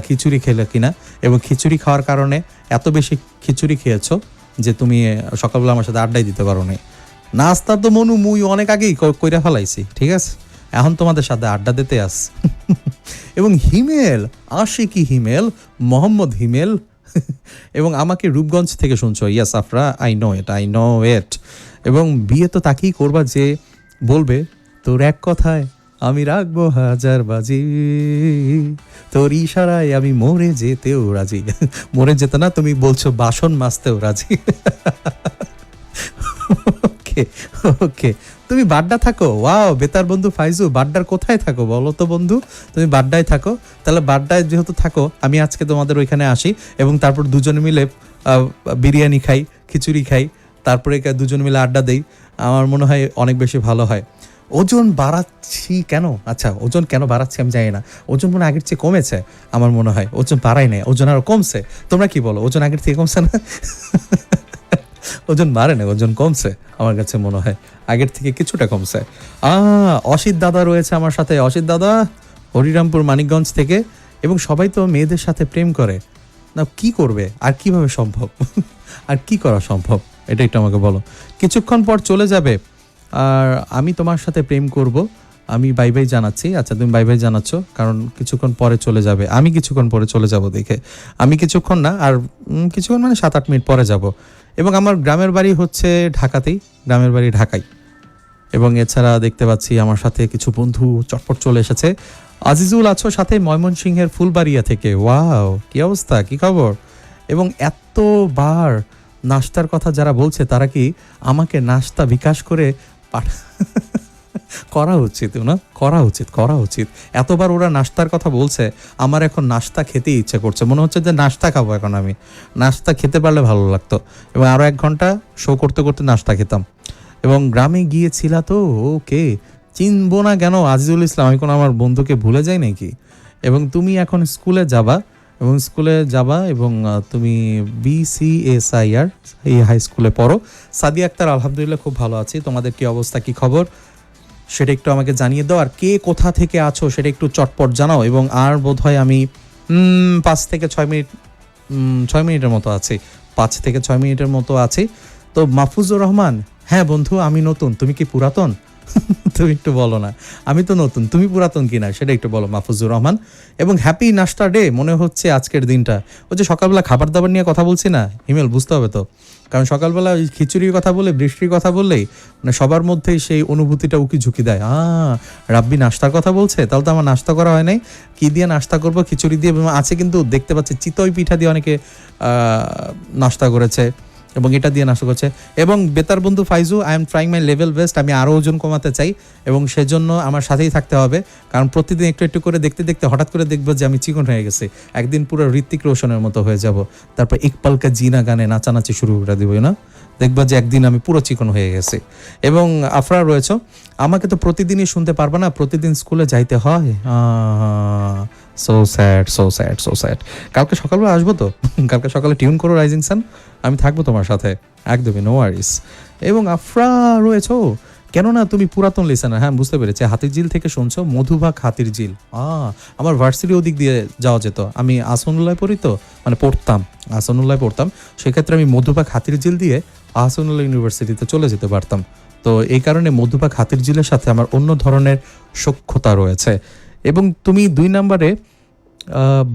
খিচুড়ি খেলে কিনা, এবং খিচুড়ি খাওয়ার কারণে এত বেশি খিচুড়ি খেয়েছো যে তুমি সকালবেলা আমার সাথে আড্ডাই দিতে পারো নি। নাস্তা তো মনু মুই অনেক আগেই কইরা ফেলাইছি, ঠিক আছে, এখন তোমাদের সাথে আড্ডা দিতে আস। এবং হিমেল, আশিকি হিমেল, মোহাম্মদ হিমেল, এবং আমাকে রূপগঞ্জ থেকে শুনছো। ইয়াস আফরা, আই নো ইট। এবং বিয়ে তো তাকেই করবা যে বলবে তোর এক কথায় আমি রাখবো 1000 বাজি, তোর ইশারায় আমি মরে যেতেও রাজি। মরে যেতে না, তুমি বলছো বাসন মাজতেও রাজি। ওকে ওকে, তুমি বাড্ডা থাকো। ওয়াও, বেতার বন্ধু ফাইজু, বাড্ডার কোথায় থাকো বলো তো বন্ধু? তুমি বাড্ডায় থাকো, তাহলে বাড্ডায় যেহেতু থাকো, আমি আজকে তোমাদের ওইখানে আসি এবং তারপর দুজনে মিলে বিরিয়ানি খাই, খিচুড়ি খাই, তারপরে দুজন মিলে আড্ডা দেই। আমার মনে হয় অনেক বেশি ভালো হয়। ওজন বাড়াচ্ছি কেন? আচ্ছা, ওজন কেন বাড়াচ্ছি আমি জানি না। ওজন মনে আগের চেয়ে কমেছে আমার মনে হয়, ওজন বাড়াই নাই, ওজন আরো কমছে। তোমরা কি বলো, ওজন আগের থেকে কমছে না? ওজন বাড়ে না, ওজন কমছে আমার কাছে মনে হয়, আগের থেকে কিছুটা কমছে। অসিত দাদা রয়েছে আমার সাথে। অসিত দাদা হরিরামপুর মানিকগঞ্জ থেকে। এবং সবাই তো মেয়েদের সাথে প্রেম করে না, কি করবে আর কিভাবে সম্ভব? আর কি করা সম্ভব এটা একটু আমাকে বলো। কিছুক্ষণ পর চলে যাবে আর আমি তোমার সাথে প্রেম করব, আমি বাই বাই জানাচ্ছি। আচ্ছা তুমি বাই বাই জানাচ্ছ, কারণ কিছুক্ষণ পরে চলে যাবে, আমি কিছুক্ষণ পরে চলে যাব দেখে। আমি কিছুক্ষণ না, আর কিছুক্ষণ মানে 7-8 মিনিট পরে যাব। এবং আমার গ্রামের বাড়ি হচ্ছে ঢাকাতেই, গ্রামের বাড়ি ঢাকায়। এবং এছাড়া দেখতে পাচ্ছি আমার সাথে কিছু বন্ধু চটপট চলে এসেছে। আজিজুল আছো সাথে ময়মনসিংহের ফুলবাড়িয়া থেকে, ওয়াও কি অবস্থা, কি খবর? এবং এতবার নাস্তার কথা যারা বলছে তারা কি আমাকে নাস্তা বিকাশ করে করা উচিত না? করা উচিত। এতবার ওরা নাস্তার কথা বলছে, আমার এখন নাস্তা খেতে ইচ্ছে করছে, মনে হচ্ছে যে নাস্তা খাবো এখন। আমি নাস্তা খেতে পারলে ভালো লাগতো, এবং আরও 1 ঘন্টা শো করতে করতে নাস্তা খেতাম। এবং গ্রামে গিয়েছিল তো, ওকে চিনবো না কেন আজিজুল ইসলাম, আমি কোনো আমার বন্ধুকে ভুলে যাই নাকি? এবং তুমি এখন স্কুলে যাবা, এবং তুমি BCSIR এই হাই স্কুলে পড়ো। সাদিয়া আক্তার আলহামদুলিল্লাহ খুব ভালো আছি, তোমাদের কি অবস্থা, কি খবর সেটা একটু আমাকে জানিয়ে দাও। আর কে কোথা থেকে আছো সেটা একটু চটপট জানাও। এবং আর বোধহয় আমি 5 থেকে 6 মিনিট 6 মিনিটের মতো আছি, 5 থেকে 6 মিনিটের মতো আছি। তো মাহফুজুর রহমান, হ্যাঁ বন্ধু আমি নতুন, তুমি কি পুরাতন? তুমি একটু বলো না, আমি তো নতুন, তুমি পুরাতন কিনা সেটা একটু বলো মাহফুজুর রহমান। এবং হ্যাপি নাস্তা ডে মনে হচ্ছে আজকের দিনটা। ওই যে সকালবেলা খাবার দাবার নিয়ে কথা বলছি না হিমেল, বুঝতে হবে তো, কারণ সকালবেলা ওই খিচুড়ির কথা বলে, বৃষ্টির কথা বললেই মানে সবার মধ্যেই সেই অনুভূতিটা উকি ঝুঁকি দেয়। রাব্বি নাস্তার কথা বলছে, তাহলে তো আমার নাস্তা করা হয় নাই। কি দিয়ে নাস্তা করবো? খিচুড়ি দিয়ে আছে, কিন্তু দেখতে পাচ্ছি চিতই পিঠা দিয়ে অনেকে নাস্তা করেছে, এবং এটা দিয়ে নাস্তা করছে। এবং বেতার বন্ধু Faizu, I am trying my level best, আমি আরও ওজন কমাতে চাই, এবং সেজন্য আমার সাথেই থাকতে হবে, কারণ প্রতিদিন একটু একটু করে দেখতে দেখতে হঠাৎ করে দেখবো যে আমি চিকন হয়ে গেছি, একদিন পুরো ঋত্বিক রোশনের মতো হয়ে যাব। তারপর ইকবালকা জিনা গানে নাচানাচি শুরু করে দিব না, দেখবা যে একদিন আমি পুরো চিকন হয়ে গেছি। এবং আফরা রয়েছে, আমাকে তো প্রতিদিনই শুনতে পারবা না, প্রতিদিন স্কুলে যাইতে হয়। So sad. কালকে সকালবেলা আসবো তো, কালকে সকালে টিউন করো রাইজিং সান, আমি থাকবো তোমার সাথে, একদমই নো ওয়ারিস। এবং আফরা রয়েছ, কেননা তুমি পুরাতন লিসেনার, হ্যাঁ বুঝতে পেরেছি, হাতির ঝিল থেকে শুনছো, মধুবাগ হাতির ঝিল। আমার ভার্সিটি ওদিক দিয়ে যাওয়া যেত, আমি আসনুল্লায় পড়ি তো, মানে আসনুল্লায় পড়তাম, সেক্ষেত্রে আমি মধুবাগ হাতির ঝিল দিয়ে আসনুল্লাহ ইউনিভার্সিটিতে চলে যেতে পারতাম। তো এই কারণে মধুবাগ হাতির ঝিলের সাথে আমার অন্য ধরনের সখ্যতা রয়েছে। এবং তুমি 2 নম্বরে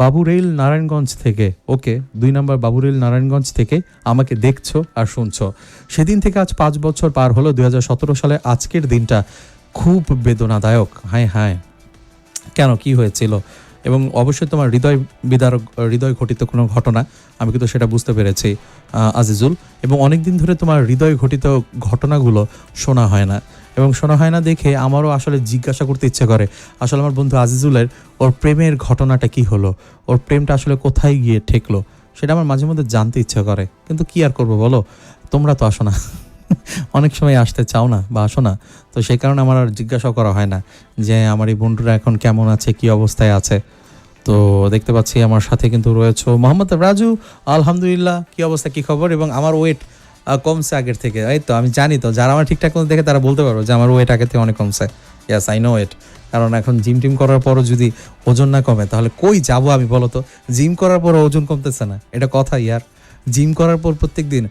বাবুরেইল নারায়ণগঞ্জ থেকে, ওকে 2 নম্বর বাবুরেইল নারায়ণগঞ্জ থেকে আমাকে দেখছো আর শুনছো। সেদিন থেকে আজ 5 বছর পার হলো, 2017 সালে আজকের দিনটা খুব বেদনাদায়ক। হায় কেন, কি হয়েছিল? এবং অবশ্যই তোমার হৃদয় ঘটিত কোনো ঘটনা, আমি কিন্তু সেটা বুঝতে পেরেছি আজিজুল। এবং অনেক দিন ধরে তোমার হৃদয় ঘটিত ঘটনাগুলো শোনা হয় না, এবং শোনা হয় না দেখে আমারও আসলে জিজ্ঞাসা করতে ইচ্ছে করে, আসলে আমার বন্ধু আজিজুলের ওর প্রেমের ঘটনাটা কি হলো, ওর প্রেমটা আসলে কোথায় গিয়ে ঠেকলো, সেটা আমার মাঝে মধ্যে জানতে ইচ্ছে করে। কিন্তু কি আর করবো বলো, তোমরা তো আসো না, অনেক সময় আসতে চাও না বা আসো না, তো সেই কারণে আমার আর জিজ্ঞাসা করা হয় না যে আমার এই বন্ধুরা এখন কেমন আছে, কি অবস্থায় আছে। তো দেখতে পাচ্ছি আমার সাথে কিন্তু রয়েছে মোহাম্মদ রাজু, আলহামদুলিল্লাহ, কি অবস্থা, কি খবর? এবং আমার ওয়েট কমছে আগের থেকে, এই তো আমি জানি তো, যারা আমার ঠিকঠাক মতো দেখে তারা বলতে পারবো যে আমার ওয়েট আগের থেকে অনেক কমছে। ইয়াস আই নো ইট, কারণ এখন জিম টিম করার পরও যদি ওজন না কমে তাহলে কই যাবো আমি, বলো তো? জিম করার পর ওজন কমতেছে না, এটা কথা ইয়ার? জিম করার পর প্রত্যেক দিন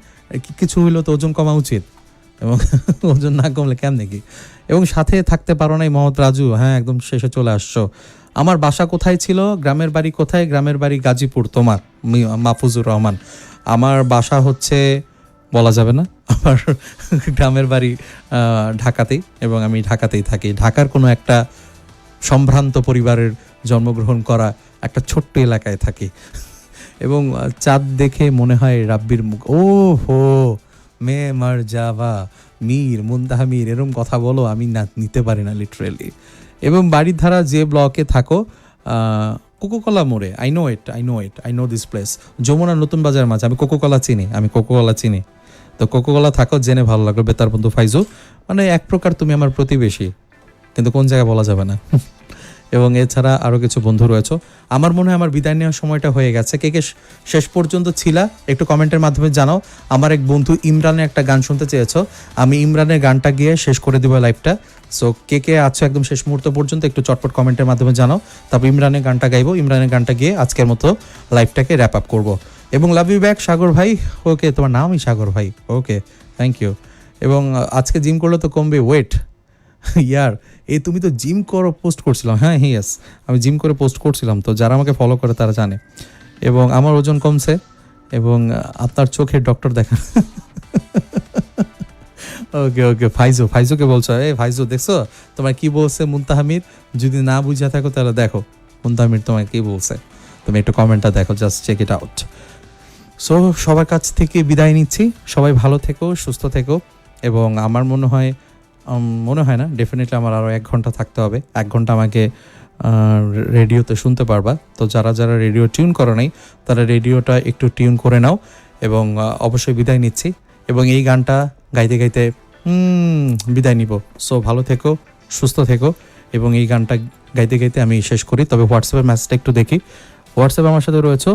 কিছু হইলেও তো ওজন কমা উচিত, এবং ওজন না কমলে কেমনে কি? এবং সাথে থাকতে পারো নাই মোহাম্মদ রাজু, হ্যাঁ একদম শেষে চলে আসছো। আমার বাসা কোথায় ছিল, গ্রামের বাড়ি কোথায়? গ্রামের বাড়ি গাজীপুর। তোমার মাহফুজুর রহমান, আমার বাসা হচ্ছে বলা যাবে না, আমার গ্রামের বাড়ি ঢাকাতেই, এবং আমি ঢাকাতেই থাকি। ঢাকার কোনো একটা সম্ভ্রান্ত পরিবারের জন্মগ্রহণ করা একটা ছোট্ট এলাকায় থাকি। এবং চাঁদ দেখে মনে হয় রাব্বির মুখ, ও হো মে মার যাবা মীর মুন্তাহা মীর, এরকম কথা বলো, আমি না নিতে পারি না লিটারেলি। এবং বাড়ির ধারা যে ব্লকে থাকো, কোকোকলা মোড়ে, I know this place, Jamuna নতুন বাজার মাঝে, আমি কোকোকলা চিনি। তো কোকোকলা থাকো, জেনে ভালো লাগলো। বেতার বন্ধু ফাইজু, মানে এক প্রকার তুমি আমার প্রতিবেশী, কিন্তু কোন জায়গায় বলা যাবে না। এবং এছাড়া আরও কিছু বন্ধু রয়েছে। আমার মনে হয় আমার বিদায় নেওয়ার সময়টা হয়ে গেছে। কে কে শেষ পর্যন্ত ছিলা একটু কমেন্টের মাধ্যমে জানাও। আমার এক বন্ধু ইমরানের একটা গান শুনতে চেয়েছো, আমি ইমরানের গানটা গিয়ে শেষ করে দিব লাইভটা। সো কে কে আছো একদম শেষ মুহূর্ত পর্যন্ত একটু চটপট কমেন্টের মাধ্যমে জানাও, তারপর ইমরানের গানটা গাইবো, ইমরানের গানটা গিয়ে আজকের মতো লাইভটাকে র্যাপ আপ করবো। এবং লাভ ইউ ব্যাক সাগর ভাই। ওকে, তোমার নামই সাগর ভাই। ওকে, থ্যাংক ইউ। এবং আজকে জিম করলে তো কমবে ওয়েট। ইয়ার, এই তুমি তো জিম করো পোস্ট করছিলাম। হ্যাঁ ইয়েস, আমি জিম করে পোস্ট করছিলাম, তো যারা আমাকে ফলো করে তারা জানে। এবং আমার ওজন কমছে এবং আপনার চোখের ডক্টর দেখা। ওকে ওকে, ফাইজুকে বলছো, এই ফাইজু দেখছো তোমার কি বলছে মুনতাহামির? যদি না বুঝা থাকো তাহলে দেখো মুনতাহামির তোমায় কি বলছে, তুমি একটু কমেন্টটা দেখো, just check it out. So সবার কাছ থেকে বিদায় নিচ্ছি, সবাই ভালো থেকো, সুস্থ থেকো। এবং আমার মনে হয় না, ডেফিনেটলি আমার আরও 1 ঘন্টা থাকতে হবে। 1 ঘন্টা আমাকে রেডিওতে শুনতে পারবা। তো যারা যারা রেডিও টিউন করো নাই তারা রেডিওটা একটু টিউন করে নাও। এবং অবশ্যই বিদায় নিচ্ছি এবং এই গানটা গাইতে গাইতে বিদায় নিব। সো ভালো থেকো, সুস্থ থেকো। এবং এই গানটা গাইতে গাইতে আমি শেষ করি। তবে হোয়াটসঅ্যাপের মেসেজটা একটু দেখি। হোয়াটসঅ্যাপে আমার সাথে রয়েছে,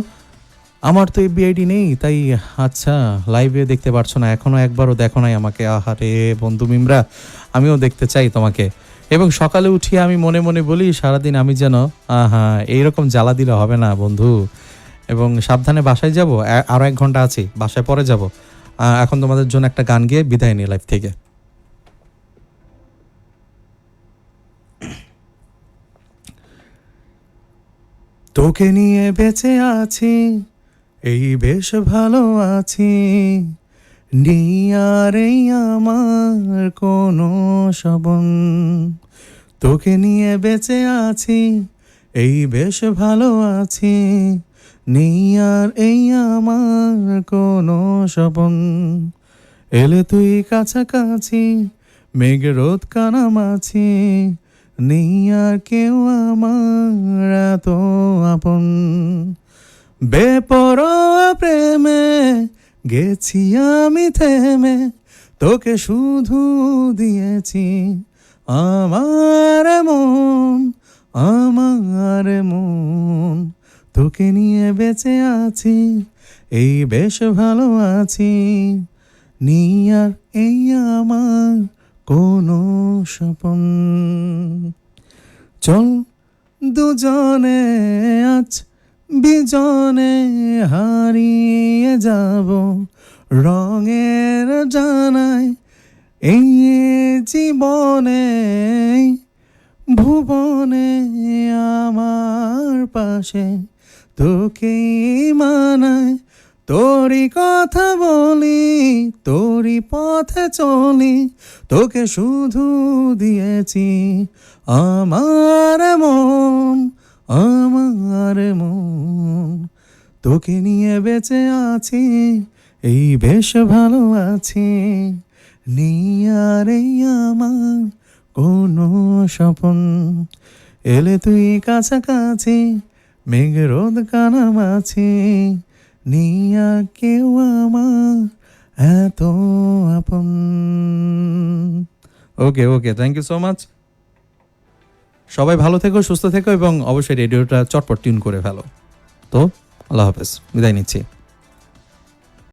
আমার তো এফবিআইডি নেই তাই আচ্ছা লাইভে দেখতে পারছো না, এখনও একবারও দেখো নাই আমাকে। আহারে বন্ধু মিমরা, আমিও দেখতে চাই তোমাকে। এবং সকালে উঠিয়ে আমি মনে মনে বলি সারাদিন আমি যেন এইরকম জ্বালা দিলে হবে না বন্ধু। এবং সাবধানে বাসায় যাব, আরও 1 ঘন্টা আছি, বাসায় পরে যাব। এখন তোমাদের জন্য একটা গান গিয়ে বিদায় নিই লাইভ থেকে। তোকে নিয়ে বেঁচে আছি, এই বেশ ভালো আছি, নেই আর এই আমার কোনো স্বপন। তোকে নিয়ে বেঁচে আছি, এই বেশ ভালো আছি, নেই আর এই আমার কোনো স্বপন। এলে তুই কাছাকাছি, মেঘ রোদ কানামাছি, নেই আর কেউ আমার এত আপন। বেপরোয়া প্রেমে গেছি আমি থেমে, তোকে শুধু দিয়েছি আমার মন, আমার মন। তোকে নিয়ে বেঁচে আছি, এই বেশ ভালো আছি, নেই আর এই আমার কোনো স্বপন। চল দুজনে আজ বিজনে হারিয়ে যাব রঙের জানায় এই জীবনে, ভুবনে আমার পাশে তোকেই মানায়। তোরই কথা বলি, তোরই পথে চলি, তোকে শুধু দিয়েছি আমার মন, আমার মন। তোকে নিয়ে বেঁচে আছি, এই বেশ ভালো আছি, নেই আর এই আমার কোনো স্বপন। এলে তুই কাছাকাছি, মেঘ রোদ কানামাছি, নেই আর কেউ আমার এত আপন। ওকে ওকে, থ্যাংক ইউ সো মাচ। সবাই ভালো থেকো, সুস্থ থেকো এবং অবশ্যই রেডিওটা চটপট টিউন করে ফেলো। তো আল্লাহ হাফেজ, বিদায় নিচ্ছি।